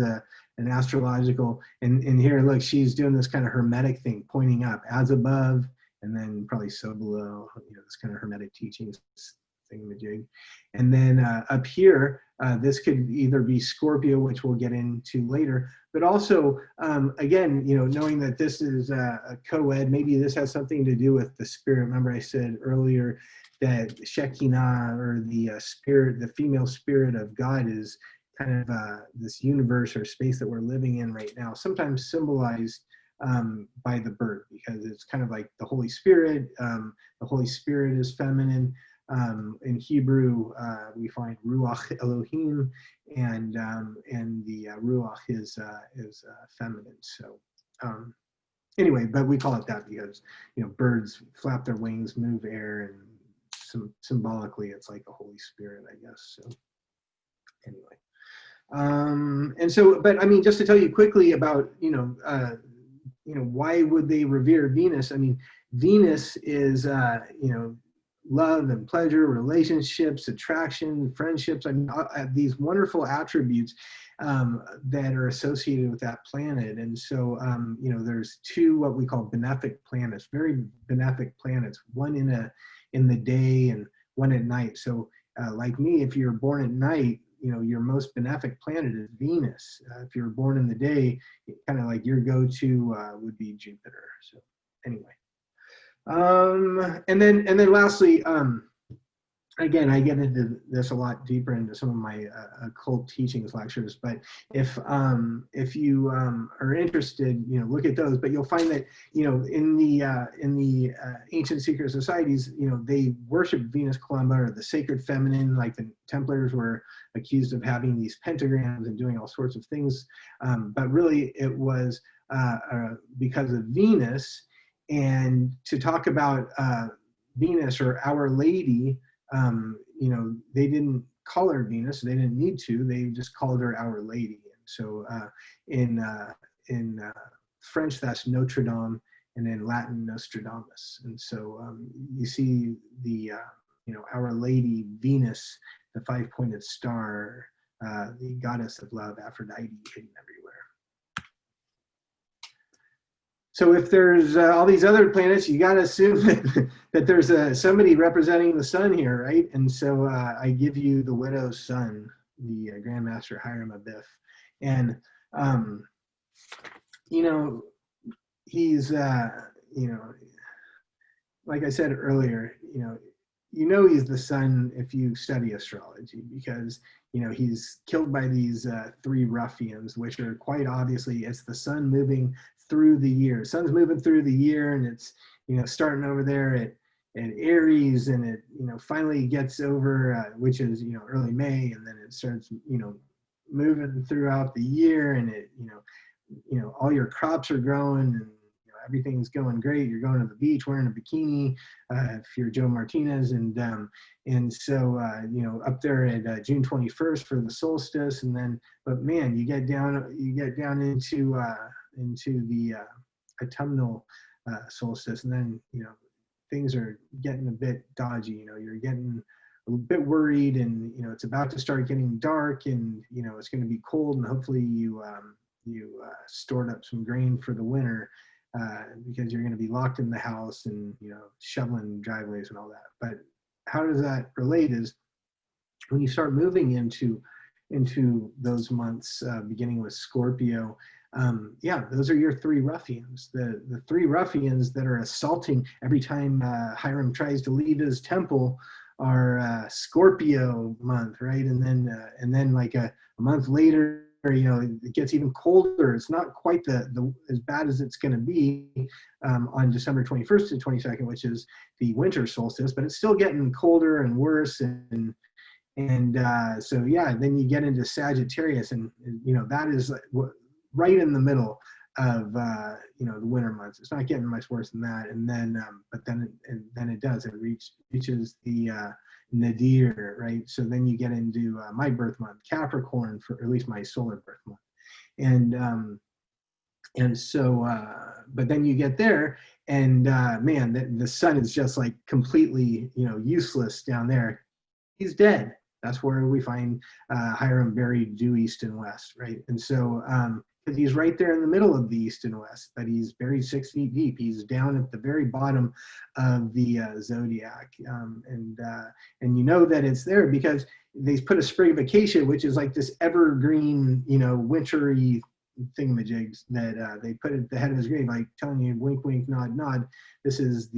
an astrological, and here, look, she's doing this kind of hermetic thing, pointing up, as above, and then probably so below, this kind of hermetic teachings thingamajig. And then up here, this could either be Scorpio, which we'll get into later, but also, again, knowing that this is a co-ed, maybe this has something to do with the spirit. Remember I said earlier that Shekinah, or the spirit, the female spirit of God, is kind of this universe or space that we're living in right now, sometimes symbolized by the bird, because it's kind of like the Holy Spirit. The Holy Spirit is feminine. In Hebrew, we find Ruach Elohim, and the Ruach is feminine. So anyway, but we call it that because birds flap their wings, move air, and symbolically it's like the Holy Spirit, I guess. So anyway. And so, but I mean, just to tell you quickly about, why would they revere Venus? I mean, Venus is, love and pleasure, relationships, attraction, friendships. I mean, these wonderful attributes that are associated with that planet. And so, there's two what we call benefic planets, very benefic planets, one in the day and one at night. So, like me, if you're born at night, your most benefic planet is Venus. If you're born in the day, kind of like your go-to would be Jupiter. So anyway, and then lastly, again, I get into this a lot deeper into some of my occult teachings lectures, but if you are interested, look at those. But you'll find that in the ancient secret societies, they worship Venus Columba, or the sacred feminine. Like the Templars were accused of having these pentagrams and doing all sorts of things, but really it was because of Venus. And to talk about Venus, or Our Lady, they didn't call her Venus. They didn't need to. They just called her Our Lady. And so in French, that's Notre Dame, and in Latin, Nostradamus. And so you see the Our Lady Venus, the 5-pointed star, the goddess of love, Aphrodite, hidden everywhere. So if there's all these other planets, you got to assume that there's somebody representing the sun here, right? And so I give you the widow's son, the Grand Master Hiram Abiff. And, he's, like I said earlier, he's the sun if you study astrology, because, he's killed by these 3 ruffians, which are quite obviously, it's the sun moving through the year. Sun's moving through the year, and it's, starting over there at Aries, and it, finally gets over, which is, early May, and then it starts, moving throughout the year, and it, all your crops are growing, and everything's going great. You're going to the beach wearing a bikini, if you're Joe Martinez, and so up there at June 21st for the solstice, and then, but man, you get down into the autumnal solstice, and then things are getting a bit dodgy. You're getting a bit worried, and it's about to start getting dark, and it's going to be cold, and hopefully you stored up some grain for the winter, because you're going to be locked in the house and shoveling driveways and all that. But how does that relate is when you start moving into those months, beginning with Scorpio. Those are your three ruffians. The three ruffians that are assaulting every time Hiram tries to leave his temple are Scorpio month, right? And then like a month later, it gets even colder. It's not quite the as bad as it's going to be on December 21st to 22nd, which is the winter solstice, but it's still getting colder and worse. And then you get into Sagittarius, and that is right in the middle of the winter months. It's not getting much worse than that. And then it does. It reaches the nadir, right? So then you get into my birth month, Capricorn, for at least my solar birth month, and so but then you get there, and man, the sun is just like completely useless down there. He's dead. That's where we find Hiram buried due east and west, right? And so because he's right there in the middle of the east and west, but he's buried 6 feet deep. He's down at the very bottom of the zodiac, and that it's there because they put a sprig of acacia, which is like this evergreen, wintry thingamajigs that they put at the head of his grave, like telling you, wink, wink, nod, nod. This is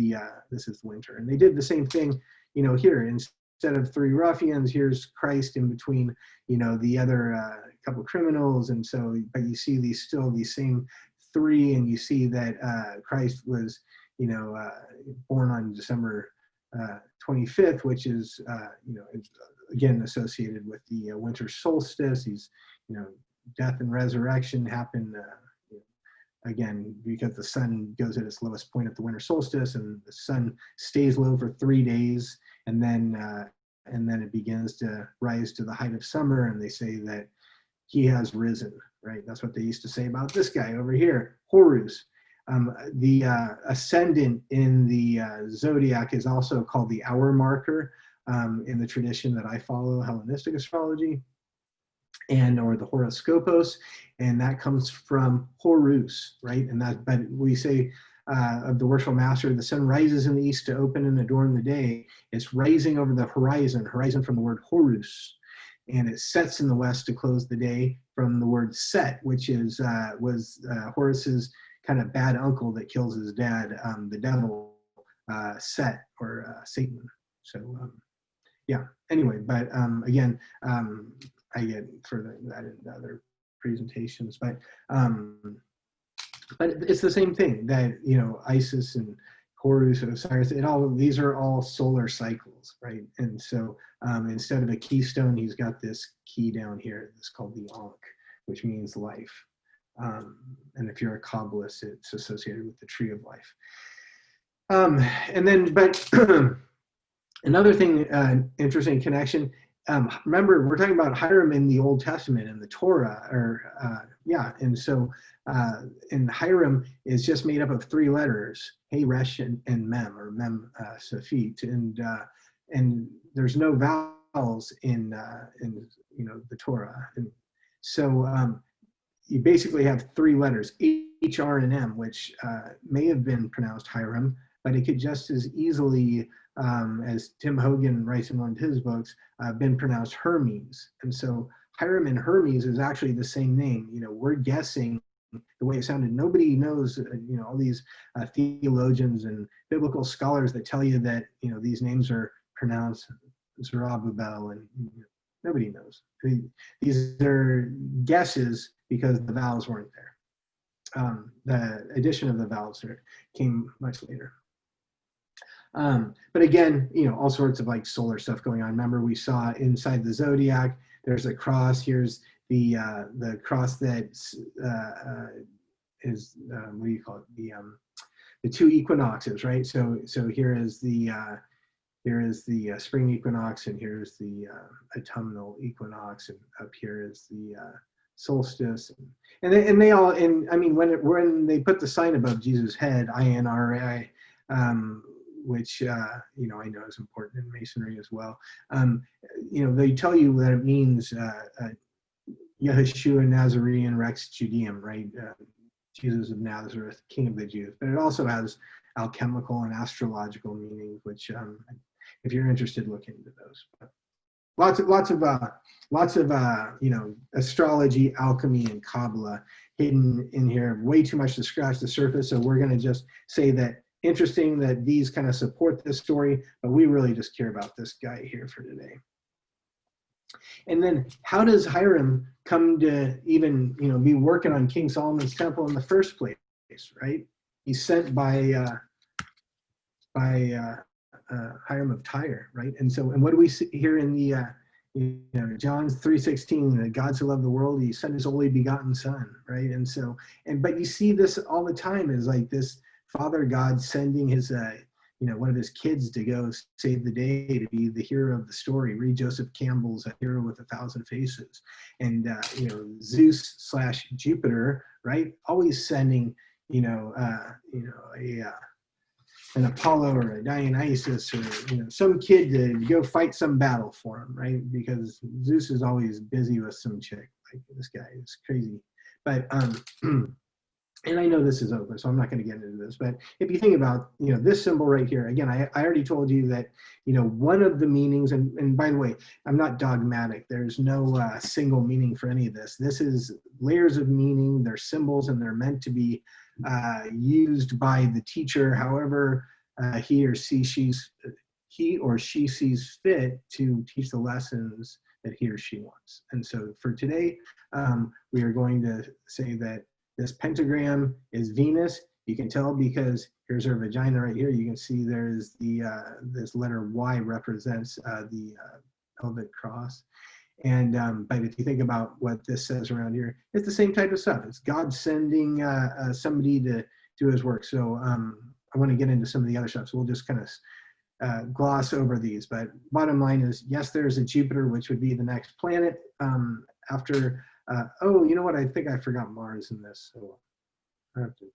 winter, and they did the same thing, here. Instead of three ruffians, here's Christ in between, the other couple criminals, and so, but you see these same three, and you see that Christ was, born on December 25th, which is, again associated with the winter solstice. He's, death and resurrection happen again because the sun goes at its lowest point at the winter solstice, and the sun stays low for 3 days, and then it begins to rise to the height of summer, and they say that he has risen, right? That's what they used to say about this guy over here, Horus. The ascendant in the zodiac is also called the hour marker in the tradition that I follow, Hellenistic astrology, or the horoscopos, and that comes from Horus, right? And that, but we say of the worshipful master, the sun rises in the east to open and adorn the day. It's rising over the horizon from the word Horus, and it sets in the west to close the day from the word Set, which was Horus's kind of bad uncle that kills his dad, the devil, Set, or Satan. So anyway, but again, I get further that in other presentations, but it's the same thing that Isis and Horus and Osiris, these are all solar cycles, right? And so instead of a keystone, he's got this key down here. It's called the Ankh, which means life. And if you're a Kabbalist, it's associated with the tree of life. And then, but another thing, interesting connection. Remember, we're talking about Hiram in the Old Testament and the Torah, and so and Hiram is just made up of 3 letters, Hey, Resh, and Mem, or Mem Safit, and there's no vowels in the Torah, and so you basically have 3 letters, H, R, and M, which may have been pronounced Hiram, but it could just as easily, as Tim Hogan writes in one of his books, been pronounced Hermes. And so Hiram and Hermes is actually the same name. We're guessing the way it sounded. Nobody knows, all these theologians and biblical scholars that tell you that, these names are pronounced Zerubbabel, and nobody knows. These are guesses because the vowels weren't there. The addition of the vowels came much later. But again, all sorts of like solar stuff going on. Remember, we saw inside the zodiac, there's a cross. Here's the cross that is, what do you call it? two equinoxes, right? So here is the spring equinox, and here's the autumnal equinox, and up here is the solstice, and they all, and I mean, when they put the sign above Jesus' head, INRI, which you know, I know is important in Masonry as well. You know, they tell you that it means Yeshua Nazarene Rex Judeum, right? Jesus of Nazareth, King of the Jews. But it also has alchemical and astrological meanings, which, if you're interested, look into those. But lots of you know, astrology, alchemy, and Kabbalah hidden in here. Way too much to scratch the surface. So we're going to just say that interesting that these kind of support this story, but we really just care about this guy here for today. And then how does Hiram come to even, you know, be working on King Solomon's temple in the first place, right? He's sent by Hiram of Tyre, right? And so, and what do we see here in the, you know, John 3:16, that God so loved the world, he sent his only begotten son, right? And so, but you see this all the time, is like this Father God sending his, you know, one of his kids to go save the day, to be the hero of the story. Read Joseph Campbell's A Hero with 1,000 Faces. And, you know, Zeus / Jupiter, right? Always sending, you know, an Apollo or a Dionysus, or, you know, some kid to go fight some battle for him, right? Because Zeus is always busy with some chick. Like, this guy is crazy. But, and I know this is over, so I'm not going to get into this, but if you think about, you know, this symbol right here, again, I already told you that, you know, one of the meanings, and by the way, I'm not dogmatic. There's no single meaning for any of this. This is layers of meaning. They're symbols, and they're meant to be used by the teacher, however he or she sees fit to teach the lessons that he or she wants. And so for today, we are going to say that this pentagram is Venus. You can tell because here's her vagina right here. You can see there's the this letter Y represents the pelvic cross. And but if you think about what this says around here, it's the same type of stuff. It's God sending somebody to do his work. So I want to get into some of the other stuff. So we'll just kind of gloss over these. But bottom line is, yes, there's a Jupiter, which would be the next planet after. Oh, you know what? I think I forgot Mars in this. So I have to,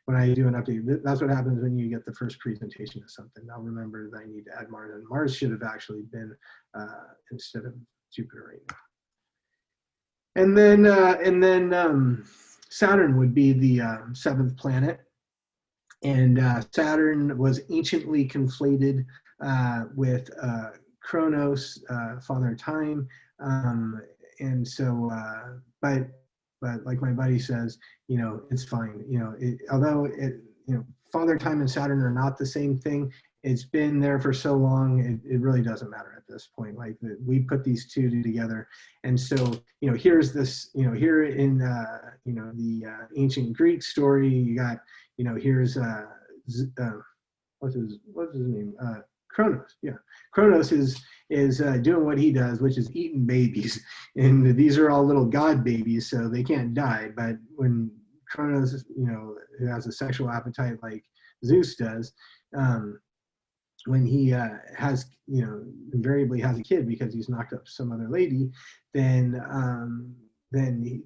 when I do an update, that's what happens when you get the first presentation of something. I'll remember that I need to add Mars. And Mars should have actually been instead of Jupiter right now. And then Saturn would be the seventh planet. And Saturn was anciently conflated with Kronos, Father Time. And so, but like my buddy says, you know, it's fine. You know, although you know, Father Time and Saturn are not the same thing. It's been there for so long, it really doesn't matter at this point. Like, we put these two together. And so, you know, here's this, you know, here in, you know, the ancient Greek story, you got, you know, here's, what's his name? Kronos, yeah. Kronos is doing what he does, which is eating babies. And these are all little god babies, so they can't die. But when Kronos, you know, has a sexual appetite like Zeus does, when he has, you know, invariably has a kid because he's knocked up some other lady, then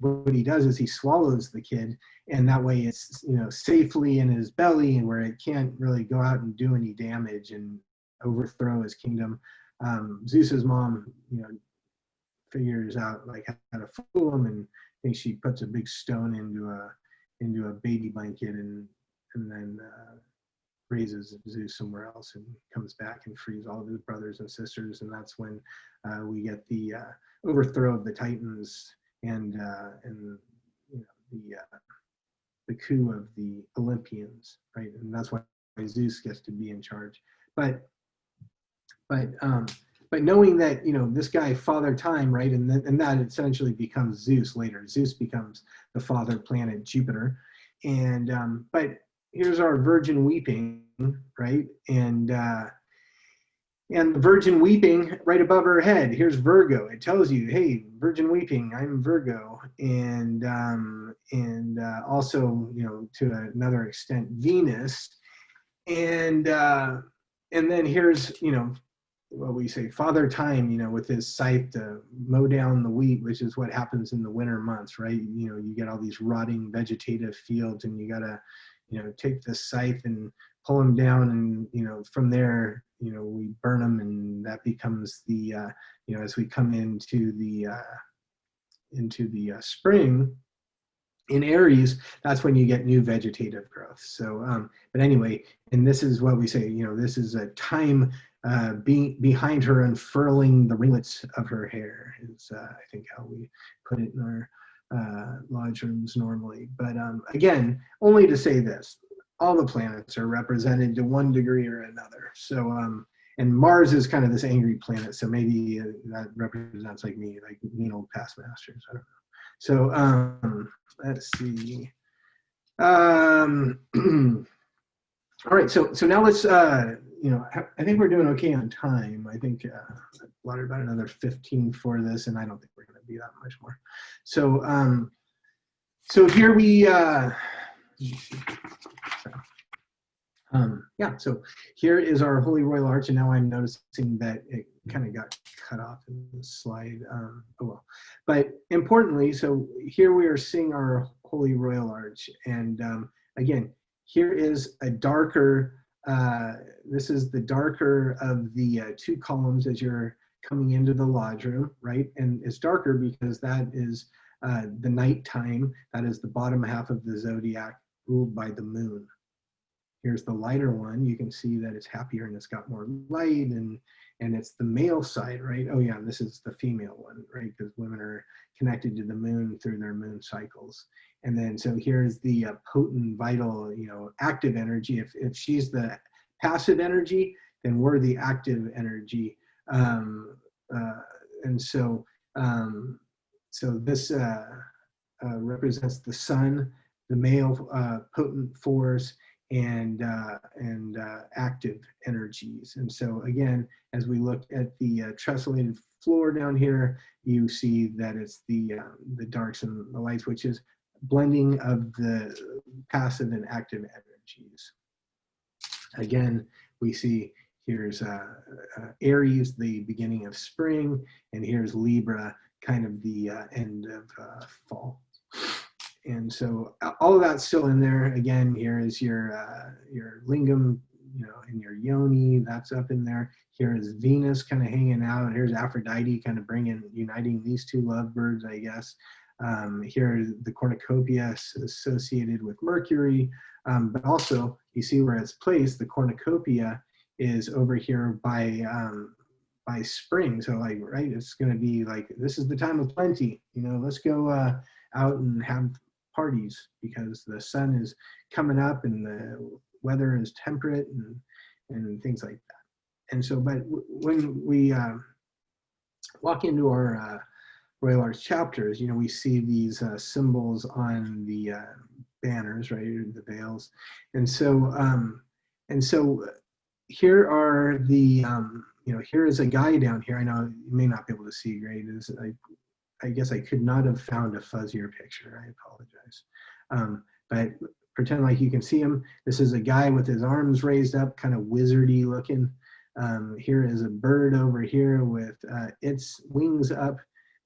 what he does is he swallows the kid, and that way it's, you know, safely in his belly, and where it can't really go out and do any damage and overthrow his kingdom. Zeus's mom, you know, figures out like how to fool him, and I think she puts a big stone into a baby blanket, and then raises Zeus somewhere else, and comes back and frees all of his brothers and sisters, and that's when we get the overthrow of the Titans and you know, the coup of the Olympians, right? And that's why Zeus gets to be in charge. But knowing that, you know, this guy Father Time, right, and that essentially becomes Zeus later. Zeus becomes the father planet Jupiter, and but here's our Virgin weeping, right, and the Virgin weeping right above her head. Here's Virgo. It tells you, hey, Virgin weeping, I'm Virgo, and also, you know, to another extent, Venus. And then here's, what we say, Father Time, with his scythe to mow down the wheat, which is what happens in the winter months, right? You get all these rotting vegetative fields, and you gotta, take the scythe and pull them down, and from there, we burn them, and that becomes the, as we come into the spring in Aries, that's when you get new vegetative growth. So, but anyway, and this is what we say, this is a time behind her unfurling the ringlets of her hair is, I think, how we put it in our lodge rooms normally. But again, only to say this, all the planets are represented to one degree or another. So, and Mars is kind of this angry planet, so maybe that represents like me, like mean old past masters. I don't know. So let's see. All right, so now let's, I think we're doing okay on time. I think I've allotted about another 15 for this, and I don't think we're going to be that much more. So, so here we, so here is our Holy Royal Arch, and now I'm noticing that it kind of got cut off in the slide. Oh well. But importantly, so here we are seeing our Holy Royal Arch, and again, here is a darker, this is the darker of the two columns as you're coming into the lodge room, right? And it's darker because that is the nighttime. That is the bottom half of the zodiac ruled by the moon. Here's the lighter one. You can see that it's happier and it's got more light, and it's the male side, right? Oh yeah, and this is the female one, right? Because women are connected to the moon through their moon cycles. And then, so here's the potent, vital, active energy. If she's the passive energy, then we're the active energy. And so, so this represents the sun, the male potent force, and active energies. And so again, as we look at the tessellated floor down here, you see that it's the darks and the lights, which is blending of the passive and active energies. Again, we see here's Aries, the beginning of spring, and here's Libra, kind of the end of fall. And so all of that's still in there. Again, here is your lingam, and your yoni, that's up in there. Here is Venus kind of hanging out. Here's Aphrodite kind of uniting these two lovebirds, I guess. Here is the cornucopia associated with Mercury, but also you see where it's placed. The cornucopia is over here by spring. So like, right, it's going to be like, this is the time of plenty. Let's go out and have parties because the sun is coming up and the weather is temperate and things like that. And so, but when we walk into our Royal Arch chapters, we see these symbols on the banners, right, the veils. And so here are the, here is a guy down here. I know you may not be able to see great. I guess I could not have found a fuzzier picture. I apologize. But pretend like you can see him. This is a guy with his arms raised up, kind of wizardy looking. Here is a bird over here with its wings up.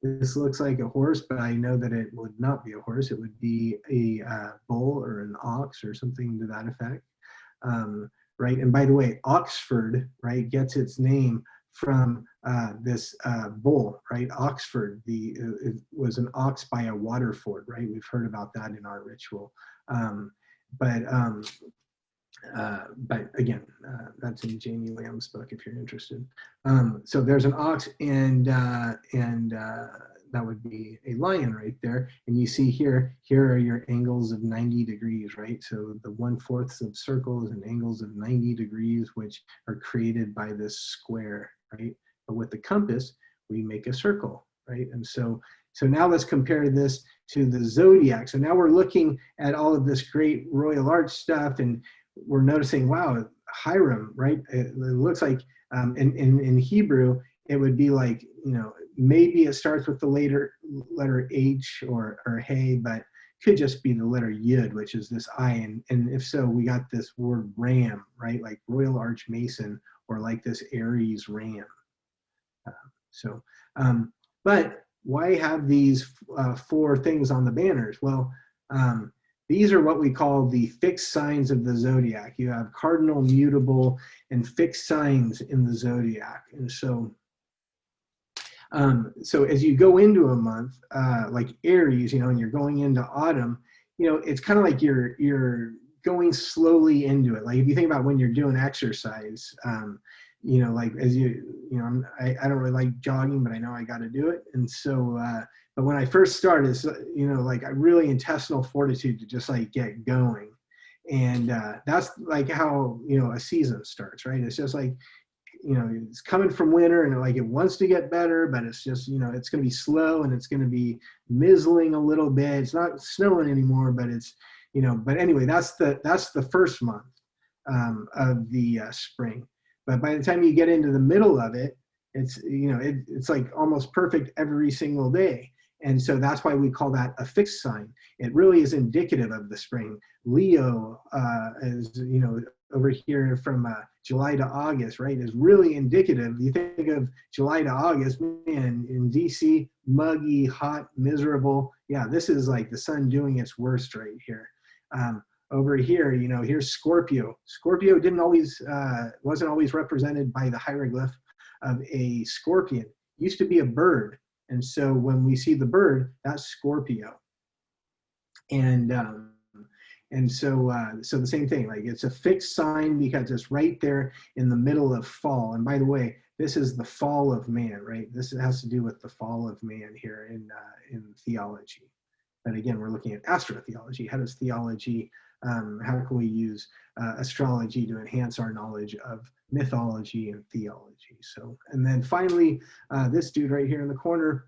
This looks like a horse, but I know that it would not be a horse. It would be a bull or an ox or something to that effect. Right, and by the way, Oxford, right, gets its name from this bull, right? Oxford, it was an ox by a waterford, right? We've heard about that in our ritual. But again, that's in Jamie Lamb's book if you're interested. So there's an ox, and that would be a lion right there. And you see here are your angles of 90 degrees, right? So the 1/4 of circles and angles of 90 degrees, which are created by this square, right? But with the compass, we make a circle, right? And so now let's compare this to the zodiac. So now we're looking at all of this great Royal Arch stuff, and we're noticing, wow, Hiram, right? It looks like in Hebrew, it would be like, maybe it starts with the letter H or Hey, but could just be the letter Yud, which is this I, and if so, we got this word ram, right? Like Royal Arch Mason, or like this Aries ram. But why have these 4 things on the banners? Well, these are what we call the fixed signs of the zodiac. You have cardinal, mutable, and fixed signs in the zodiac. And so as you go into a month, like Aries, and you're going into autumn, it's kind of like you're going slowly into it. Like if you think about when you're doing exercise, like as I don't really like jogging, but I know I got to do it. And so, but when I first started, like a really intestinal fortitude to just like get going. And that's like how, a season starts, right? It's just like, it's coming from winter and like it wants to get better, but it's just, it's going to be slow and it's going to be mizzling a little bit. It's not snowing anymore, but it's, but anyway, that's the first month of the spring. But by the time you get into the middle of it, it's, it's like almost perfect every single day. And so that's why we call that a fixed sign. It really is indicative of the spring. Leo is, over here from July to August, right, is really indicative. You think of July to August, man, in DC, muggy, hot, miserable. Yeah, this is like the sun doing its worst right here. Over here, here's Scorpio. Scorpio wasn't always represented by the hieroglyph of a scorpion. It used to be a bird. And so when we see the bird, that's Scorpio. And so the same thing, like it's a fixed sign because it's right there in the middle of fall. And by the way, this is the fall of man, right? This has to do with the fall of man here in theology. But again, we're looking at astrotheology. How does theology, how can we use astrology to enhance our knowledge of mythology and theology? So, and then finally, this dude right here in the corner,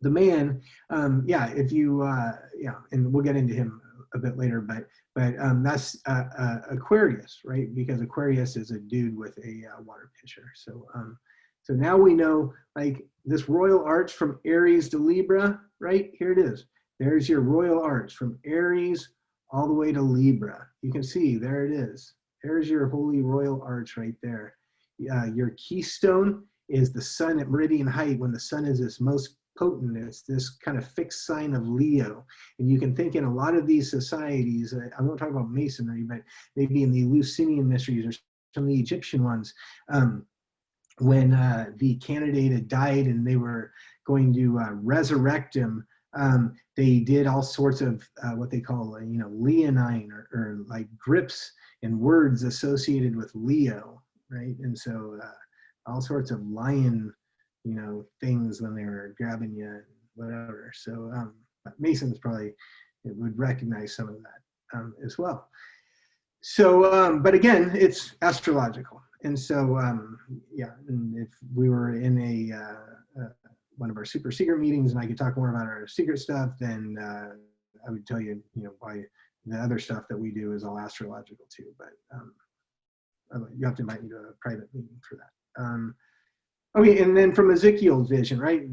the man, if you, and we'll get into him a bit later, but that's Aquarius, right? Because Aquarius is a dude with a water pitcher. So so now we know, like, this royal arch from Aries to Libra, right? Here it is. There's your royal arch from Aries all the way to Libra. You can see, there it is. There's your holy royal arch right there. Your keystone is the sun at meridian height when the sun is its most potent. It's this kind of fixed sign of Leo. And you can think in a lot of these societies, I won't talk about Masonry, but maybe in the Eleusinian mysteries or some of the Egyptian ones, when the candidate had died and they were going to resurrect him, they did all sorts of what they call, leonine or like grips and words associated with Leo, right? And so all sorts of lion, things when they were grabbing you and whatever. So Masons probably would recognize some of that as well. So, but again, it's astrological. And so, and if we were in one of our super secret meetings and I could talk more about our secret stuff, then I would tell you, why the other stuff that we do is all astrological too. But you have to invite me to a private meeting for that. Okay, and then from Ezekiel's vision, right?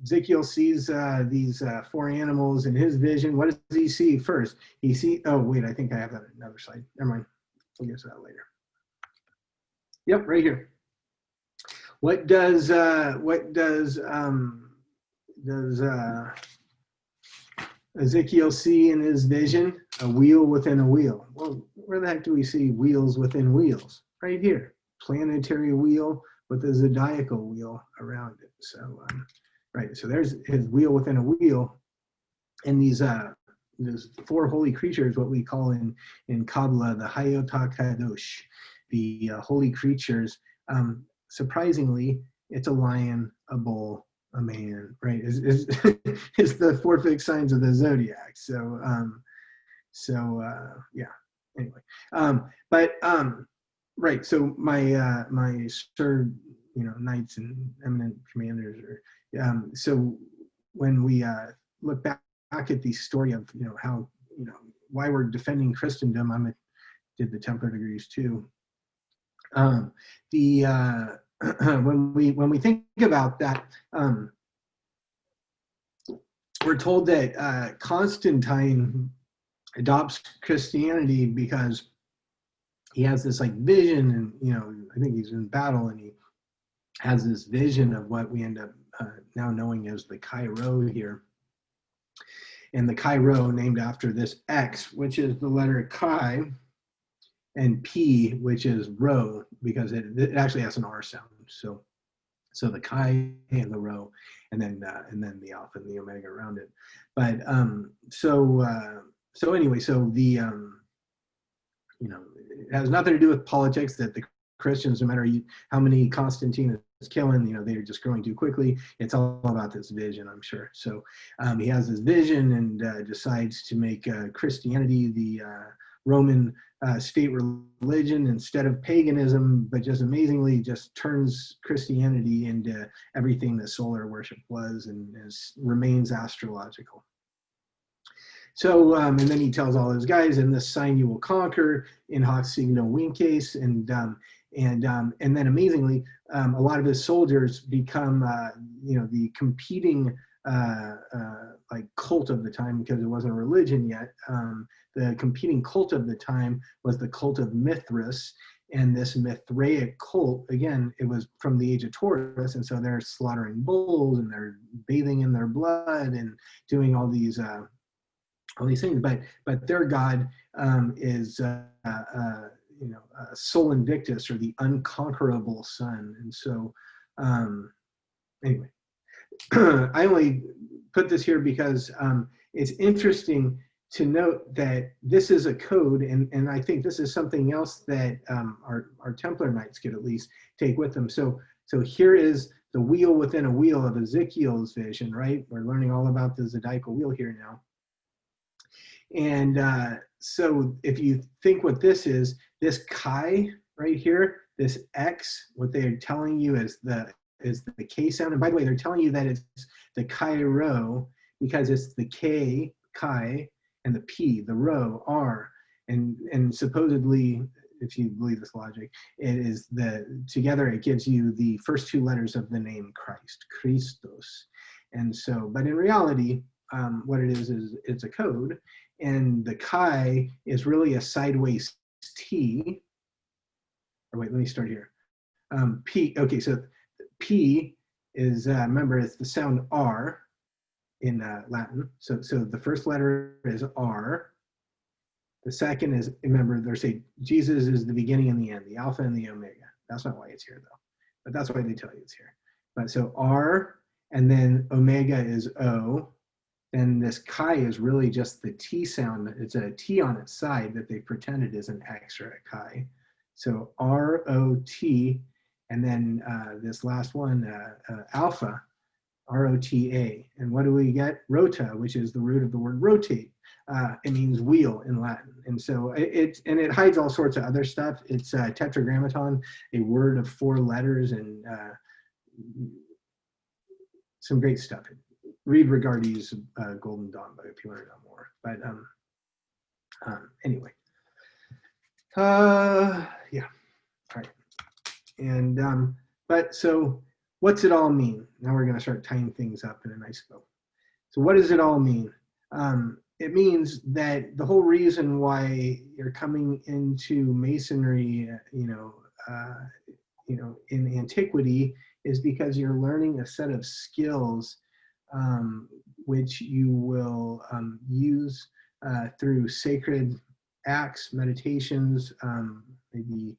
Ezekiel sees these 4 animals in his vision. What does he see first? He sees, oh wait, I think I have that on another slide. Never mind, we'll get to that later. Yep, right here. What does Ezekiel see in his vision? A wheel within a wheel. Well, where the heck do we see wheels within wheels? Right here, planetary wheel with a zodiacal wheel around it. So, right, so there's his wheel within a wheel. And these 4 holy creatures, what we call in Kabbalah, the Hayot HaKadosh, the holy creatures. Surprisingly, it's a lion, a bull, a man, right? Is the 4 fixed signs of the zodiac. So, yeah, anyway. Right, so my sir, knights and eminent commanders, so when we look back at the story of how why we're defending Christendom, did the Templar degrees too. When we think about that, we're told that Constantine adopts Christianity because he has this like vision, and I think he's in battle, and he has this vision of what we end up now knowing as the Chi-Rho here. And the Chi-Rho named after this X, which is the letter Chi, and P, which is Rho, because it actually has an R sound. So the Chi and the Rho, and then the Alpha and the Omega around it. But so anyway, so the it has nothing to do with politics, that the Christians, no matter how many Constantine is killing, they're just growing too quickly. It's all about this vision, I'm sure. So he has this vision and decides to make Christianity the Roman state religion instead of paganism, but just amazingly just turns Christianity into everything that solar worship was, and remains astrological. So, and then he tells all his guys, "In this sign you will conquer, in hoc signo vinces," and then amazingly, a lot of his soldiers become, the competing like cult of the time, because it wasn't a religion yet. The competing cult of the time was the cult of Mithras, and this Mithraic cult, again, it was from the age of Taurus, and so they're slaughtering bulls and they're bathing in their blood and doing all these things, but their god is Sol Invictus, or the unconquerable sun. And so anyway, I only put this here because it's interesting to note that this is a code, and I think this is something else that our Templar Knights could at least take with them. So here is the wheel within a wheel of Ezekiel's vision, right? We're learning all about the zodiacal wheel here now. And so if you think what this is, this Chi right here, this X, what they're telling you is the K sound. And by the way, they're telling you that it's the Chi-Rho because it's the K, Chi, and the P, the Rho, R. And supposedly, if you believe this logic, it is together it gives you the first two letters of the name Christ, Christos. And so, but in reality, what it is it's a code. And the Chi is really a sideways T. Or wait, let me start here. P, okay, so P is, remember, it's the sound R in Latin. So the first letter is R. The second is, remember, they say Jesus is the beginning and the end, the Alpha and the Omega. That's not why it's here, though. But that's why they tell you it's here. But so R, and then Omega is O. And this Chi is really just the T sound. It's a T on its side that they pretended is an X or a Chi. So R-O-T, and then this last one, Alpha, R-O-T-A. And what do we get? Rota, which is the root of the word rotate. It means wheel in Latin. And so it hides all sorts of other stuff. It's tetragrammaton, a word of 4 letters, and some great stuff. Read Regardi's Golden Dawn book if you want to know more. But anyway, yeah, all right. And but so, what's it all mean? Now we're going to start tying things up in a nice bow. So, what does it all mean? It means that the whole reason why you're coming into Masonry, in antiquity, is because you're learning a set of skills which you will use through sacred acts, meditations, maybe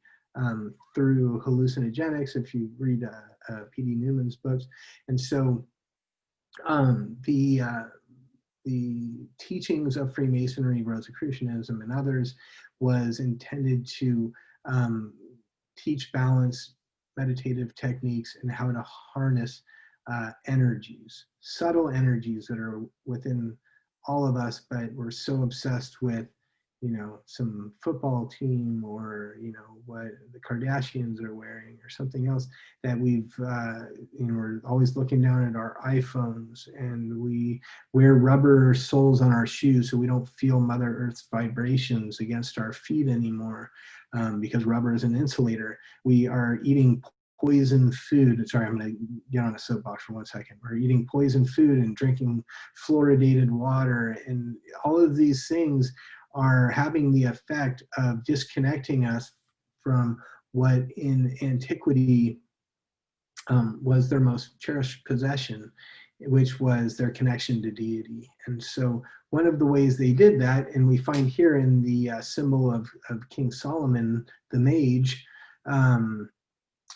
through hallucinogenics if you read P.D. Newman's books. And so the teachings of Freemasonry, Rosicrucianism, and others was intended to teach balance, meditative techniques, and how to harness energies, subtle energies that are within all of us, but we're so obsessed with, some football team, or, what the Kardashians are wearing, or something else, that we're always looking down at our iPhones, and we wear rubber soles on our shoes so we don't feel Mother Earth's vibrations against our feet anymore, because rubber is an insulator. We are eating poison food. Sorry, I'm going to get on a soapbox for 1 second. We're eating poison food and drinking fluoridated water, and all of these things are having the effect of disconnecting us from what in antiquity was their most cherished possession, which was their connection to deity. And so one of the ways they did that, and we find here in the symbol of King Solomon, the mage,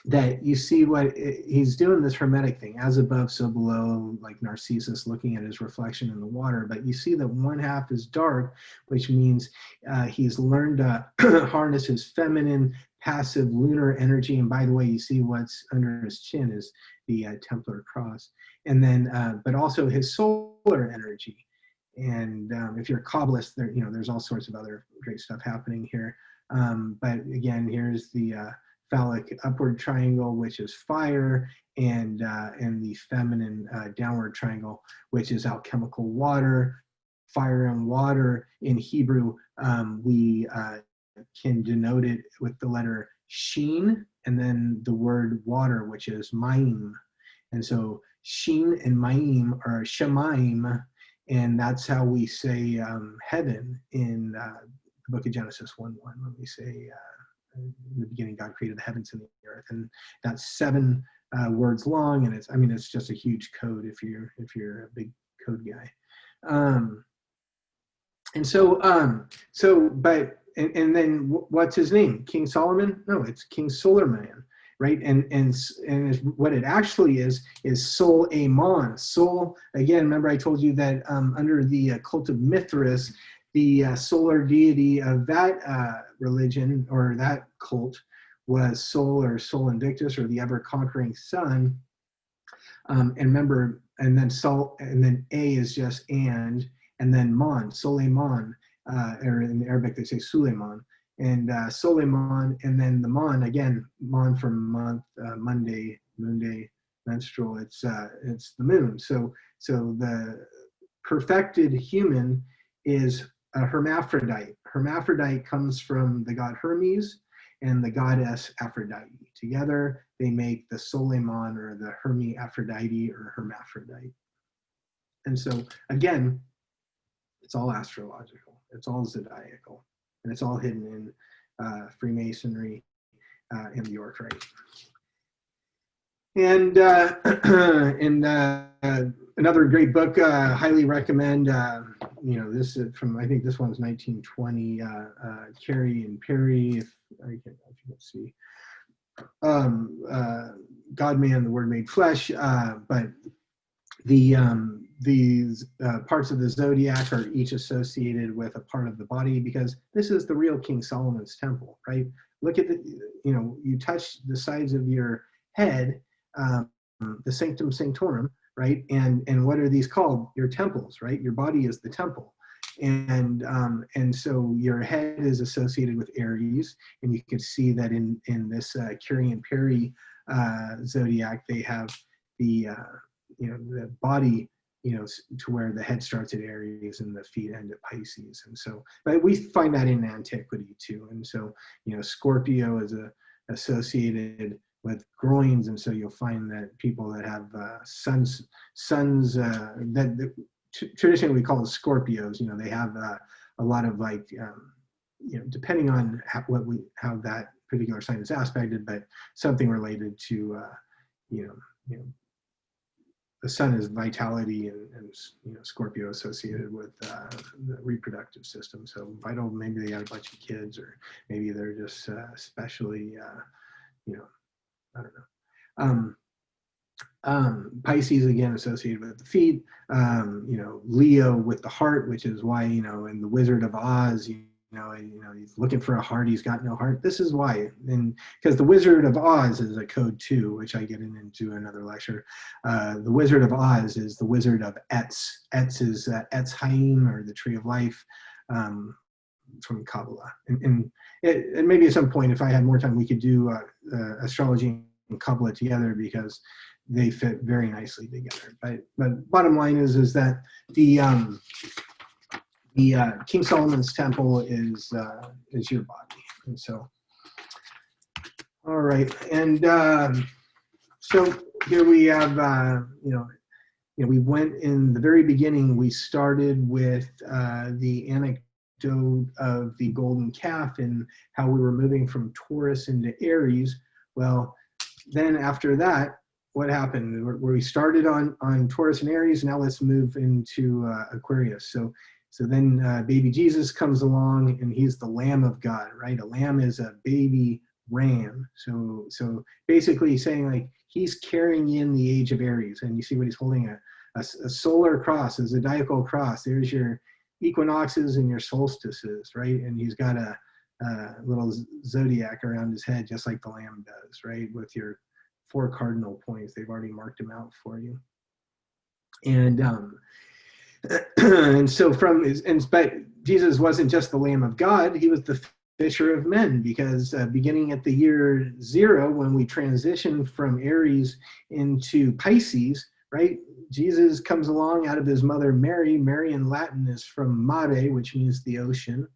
that you see what he's doing, this hermetic thing, as above, so below, like Narcissus looking at his reflection in the water. But you see that one half is dark, which means he's learned to harness his feminine, passive, lunar energy. And by the way, you see what's under his chin is the Templar cross. And then, but also his solar energy. And if you're a Kabbalist, there, there's all sorts of other great stuff happening here. But again, here's the phallic upward triangle, which is fire, and the feminine downward triangle, which is alchemical water. Fire and water in Hebrew, we can denote it with the letter sheen, and then the word water, which is mayim. And so sheen and mayim are shemaim, and that's how we say heaven in the book of Genesis 1:1, when we say in the beginning God created the heavens and the earth. And that's 7 words long, and it's just a huge code if you're a big code guy. And then what's his name? King Solomon? No, it's King Solarman, right? And what it actually is Sol Amon. Sol, again, remember I told you that under the cult of Mithras, the solar deity of that religion, or that cult, was Sol, or Sol Invictus, or the ever-conquering sun. And remember, and then Sol, and then A is just and then Mon, Soleiman, or in Arabic they say Suleiman, and Soleiman, and then the Mon, again, Mon from month, Monday, moonday, menstrual, it's the moon. So the perfected human is a hermaphrodite. Hermaphrodite comes from the god Hermes and the goddess Aphrodite. Together, they make the Soleiman, or the Hermaphrodite, or hermaphrodite. And so, again, it's all astrological. It's all zodiacal. And it's all hidden in Freemasonry and the York Rite. And another great book, highly recommend. This is from, I think this one's 1920. Carey and Perry, if you can see. God-Man, the Word Made Flesh. But these parts of the zodiac are each associated with a part of the body, because this is the real King Solomon's temple, right? Look at you touch the sides of your head, the sanctum sanctorum, right? And what are these called? Your temples, right? Your body is the temple. And so your head is associated with Aries, and you can see that in this Carey and Perry zodiac, they have the body, to where the head starts at Aries and the feet end at Pisces. And so, but we find that in antiquity too. And so, Scorpio is associated with groins, and so you'll find that people that have sons that traditionally we call the Scorpios, they have a lot of depending on how that particular sign is aspected, but something related to the sun is vitality, and Scorpio associated with the reproductive system. So vital, maybe they had a bunch of kids, or maybe they're just especially, I don't know. Pisces, again, associated with the feet. Leo with the heart, which is why, in the Wizard of Oz, he's looking for a heart, he's got no heart. This is why, and because the Wizard of Oz is a code too, which I get into another lecture. The Wizard of Oz is the Wizard of Etz. Etz is Etz Haim, or the Tree of Life, from Kabbalah. And maybe at some point, if I had more time, we could do astrology and Kabbalah together, because they fit very nicely together. But bottom line is that the King Solomon's temple is your body. And so All right, and so here we have, we went in the very beginning. We started with the anecdote of the golden calf and how we were moving from Taurus into Aries. Well, then after that, what happened? Where we started on Taurus and Aries. Now let's move into Aquarius. So then baby Jesus comes along, and he's the Lamb of God, right? A lamb is a baby ram. So basically saying like he's carrying in the age of Aries, and you see what he's holding, a solar cross, a zodiacal cross. There's your equinoxes and your solstices, right? And he's got a little zodiac around his head, just like the lamb does, right? With your 4 cardinal points. They've already marked them out for you. And and so but Jesus wasn't just the Lamb of God, he was the Fisher of Men, because beginning at the year 0, when we transition from Aries into Pisces, right? Jesus comes along out of his mother Mary. Mary in Latin is from mare, which means the ocean.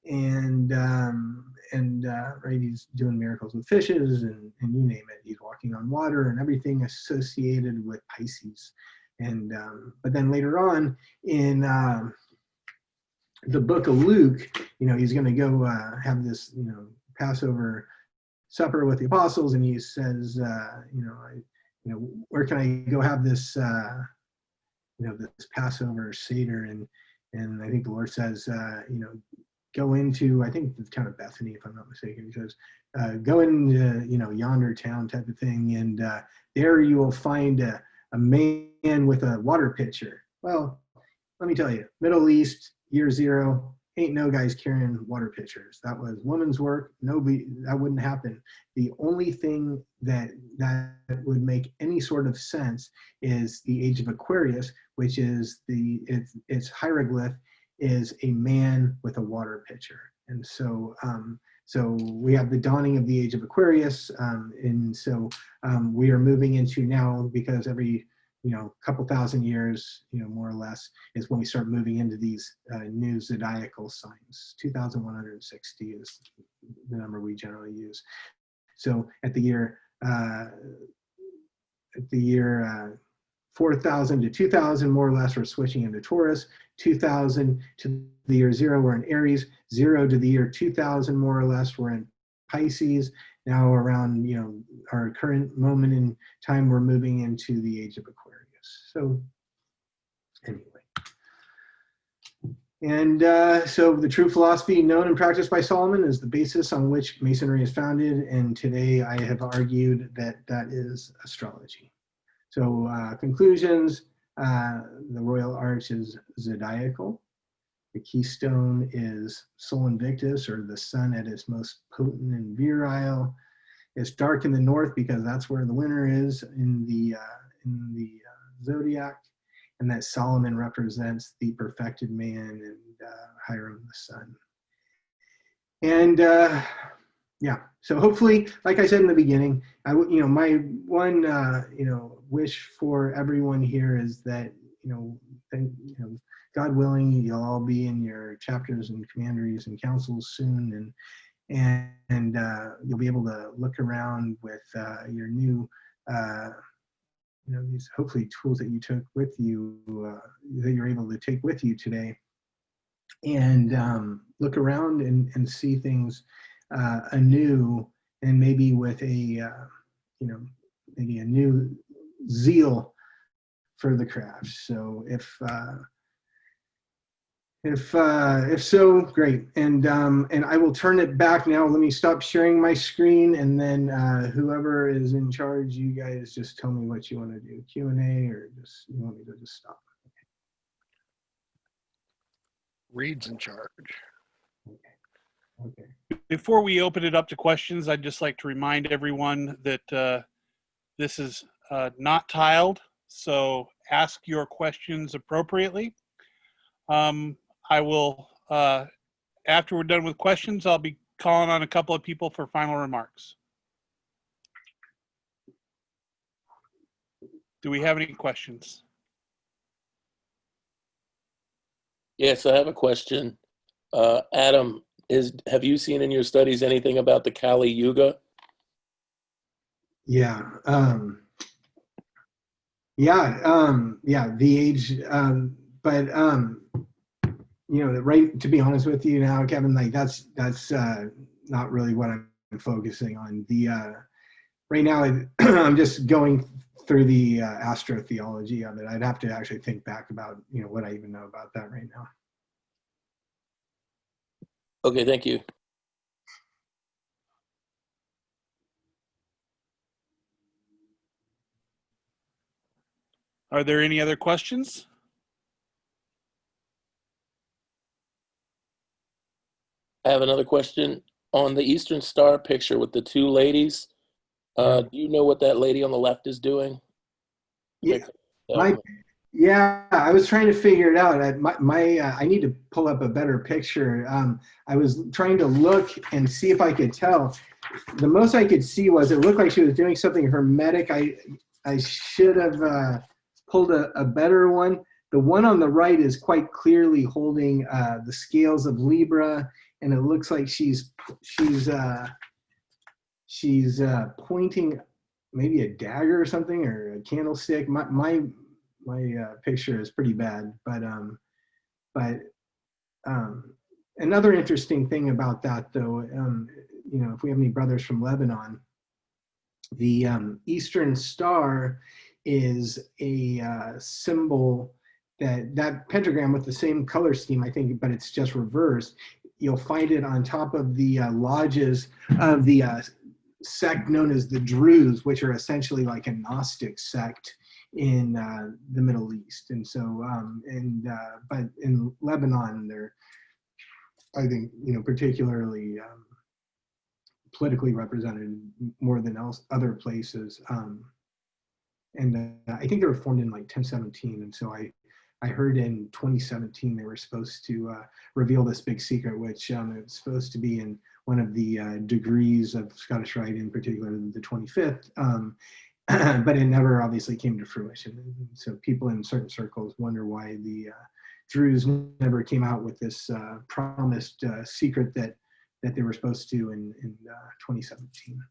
And right, he's doing miracles with fishes and you name it. He's walking on water and everything associated with Pisces. And but then later on in the book of Luke, he's going to go have this, Passover supper with the apostles, and he says, where can I go have this, this Passover Seder? And I think the Lord says, go into, I think the town of Bethany, if I'm not mistaken. He says, go into, yonder town type of thing, and there you will find a man with a water pitcher. Well, let me tell you, Middle East, year 0, ain't no guys carrying water pitchers. That was woman's work. Nobody, that wouldn't happen. The only thing that would make any sort of sense is the age of Aquarius, which is its hieroglyph is a man with a water pitcher. And so so we have the dawning of the age of Aquarius, and so we are moving into now, because every couple thousand years, more or less, is when we start moving into these new zodiacal signs. 2,160 is the number we generally use. So at the year 4,000 to 2,000, more or less, we're switching into Taurus. 2,000 to the year 0, we're in Aries. 0 to the year 2,000, more or less, we're in Pisces. Now around our current moment in time, we're moving into the age of Aquarius. So anyway, and so the true philosophy known and practiced by Solomon is the basis on which Masonry is founded, and today I have argued that that is astrology. So conclusions, the Royal Arch is zodiacal. The keystone is Sol Invictus, or the sun at its most potent and virile. It's dark in the north because that's where the winter is in the zodiac, and that Solomon represents the perfected man, and Hiram the sun. And yeah, so hopefully, like I said in the beginning, my one wish for everyone here is that God willing, you'll all be in your chapters and commanderies and councils soon, and you'll be able to look around with your new these hopefully tools that you took with you, that you're able to take with you today, and look around and see things anew, and maybe with a maybe a new zeal for the craft. So if so, great. And I will turn it back now. Let me stop sharing my screen, and then whoever is in charge, you guys just tell me what you want to do, Q&A, or just you want me to just stop. Reed's in charge. Okay. Before we open it up to questions, I'd just like to remind everyone that this is not tiled, so ask your questions appropriately. I will, after we're done with questions, I'll be calling on a couple of people for final remarks. Do we have any questions? Yes, I have a question. Adam, have you seen in your studies anything about the Kali Yuga? Yeah. Yeah. The age, but right. To be honest with you now, Kevin, like that's not really what I'm focusing on. Right now, I'm just going through the astrotheology of it. I'd have to actually think back about what I even know about that right now. Okay, thank you. Are there any other questions? I have another question. On the Eastern Star picture with the two ladies, do you know what that lady on the left is doing? Yeah, I was trying to figure it out. I need to pull up a better picture. I was trying to look and see if I could tell. The most I could see was it looked like she was doing something hermetic. I should have pulled a better one. The one on the right is quite clearly holding the scales of Libra, and it looks like she's pointing maybe a dagger or something, or a candlestick. My picture is pretty bad, but another interesting thing about that, though, if we have any brothers from Lebanon, the Eastern Star is a symbol that pentagram with the same color scheme, I think, but it's just reversed. You'll find it on top of the lodges of the sect known as the Druze, which are essentially like a Gnostic sect in the Middle East. And so, but in Lebanon, they're, I think, particularly politically represented more than other places. And I think they were formed in like 1017. And so I heard in 2017 they were supposed to reveal this big secret, which it's supposed to be in one of the degrees of Scottish Rite, in particular the 25th, but it never obviously came to fruition. And so people in certain circles wonder why the Druze never came out with this promised secret that they were supposed to in 2017.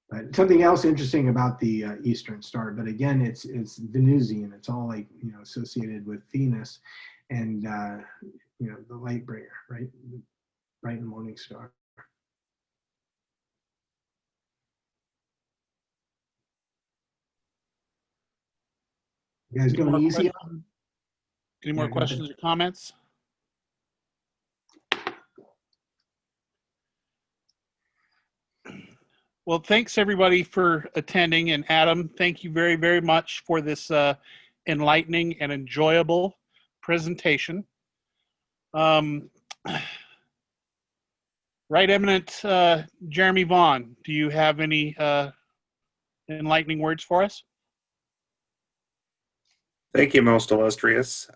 But something else interesting about the Eastern Star, but again, it's Venusian. It's all like associated with Venus, and the light bringer, right? The bright and morning star. You guys going easy? Any more questions or comments? Well, thanks everybody for attending, and Adam, thank you very, very much for this enlightening and enjoyable presentation. Right Eminent Jeremy Vaughn, do you have any enlightening words for us? Thank you, most illustrious.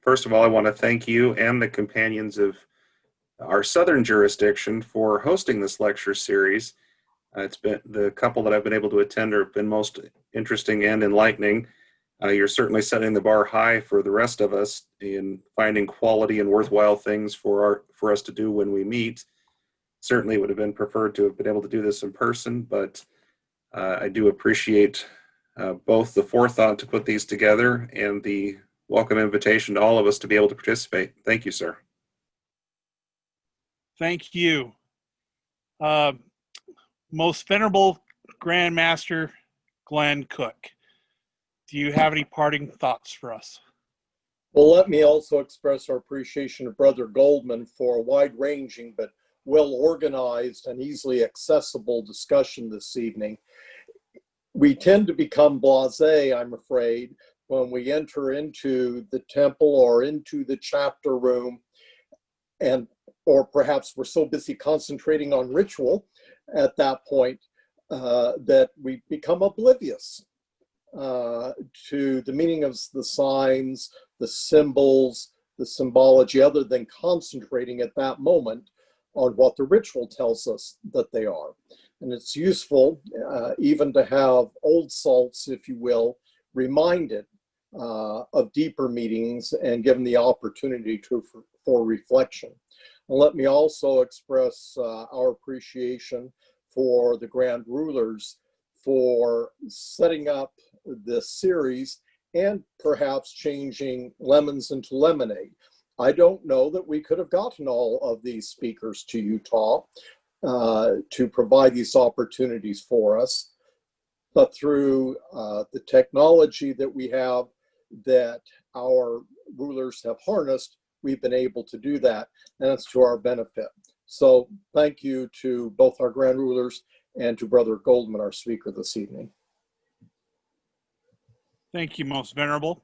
First of all, I want to thank you and the companions of our southern jurisdiction for hosting this lecture series. It's been the couple that I've been able to attend have been most interesting and enlightening. You're certainly setting the bar high for the rest of us in finding quality and worthwhile things for us to do when we meet. Certainly would have been preferred to have been able to do this in person, but I do appreciate both the forethought to put these together and the welcome invitation to all of us to be able to participate. Thank you, sir. Thank you. Most Venerable Grand Master Glenn Cook, do you have any parting thoughts for us? Well, let me also express our appreciation of Brother Goldman for a wide-ranging but well-organized and easily accessible discussion this evening. We tend to become blasé, I'm afraid, when we enter into the temple or into the chapter room, or perhaps we're so busy concentrating on ritual at that point that we become oblivious to the meaning of the signs, the symbols, the symbology, other than concentrating at that moment on what the ritual tells us that they are. And it's useful even to have old salts, if you will, reminded of deeper meanings and given the opportunity for reflection. And let me also express our appreciation for the Grand Rulers for setting up this series and perhaps changing lemons into lemonade. I don't know that we could have gotten all of these speakers to Utah to provide these opportunities for us, but through the technology that we have, that our rulers have harnessed, we've been able to do that, and it's to our benefit. So thank you to both our Grand Rulers and to Brother Goldman, our speaker this evening. Thank you, Most Venerable.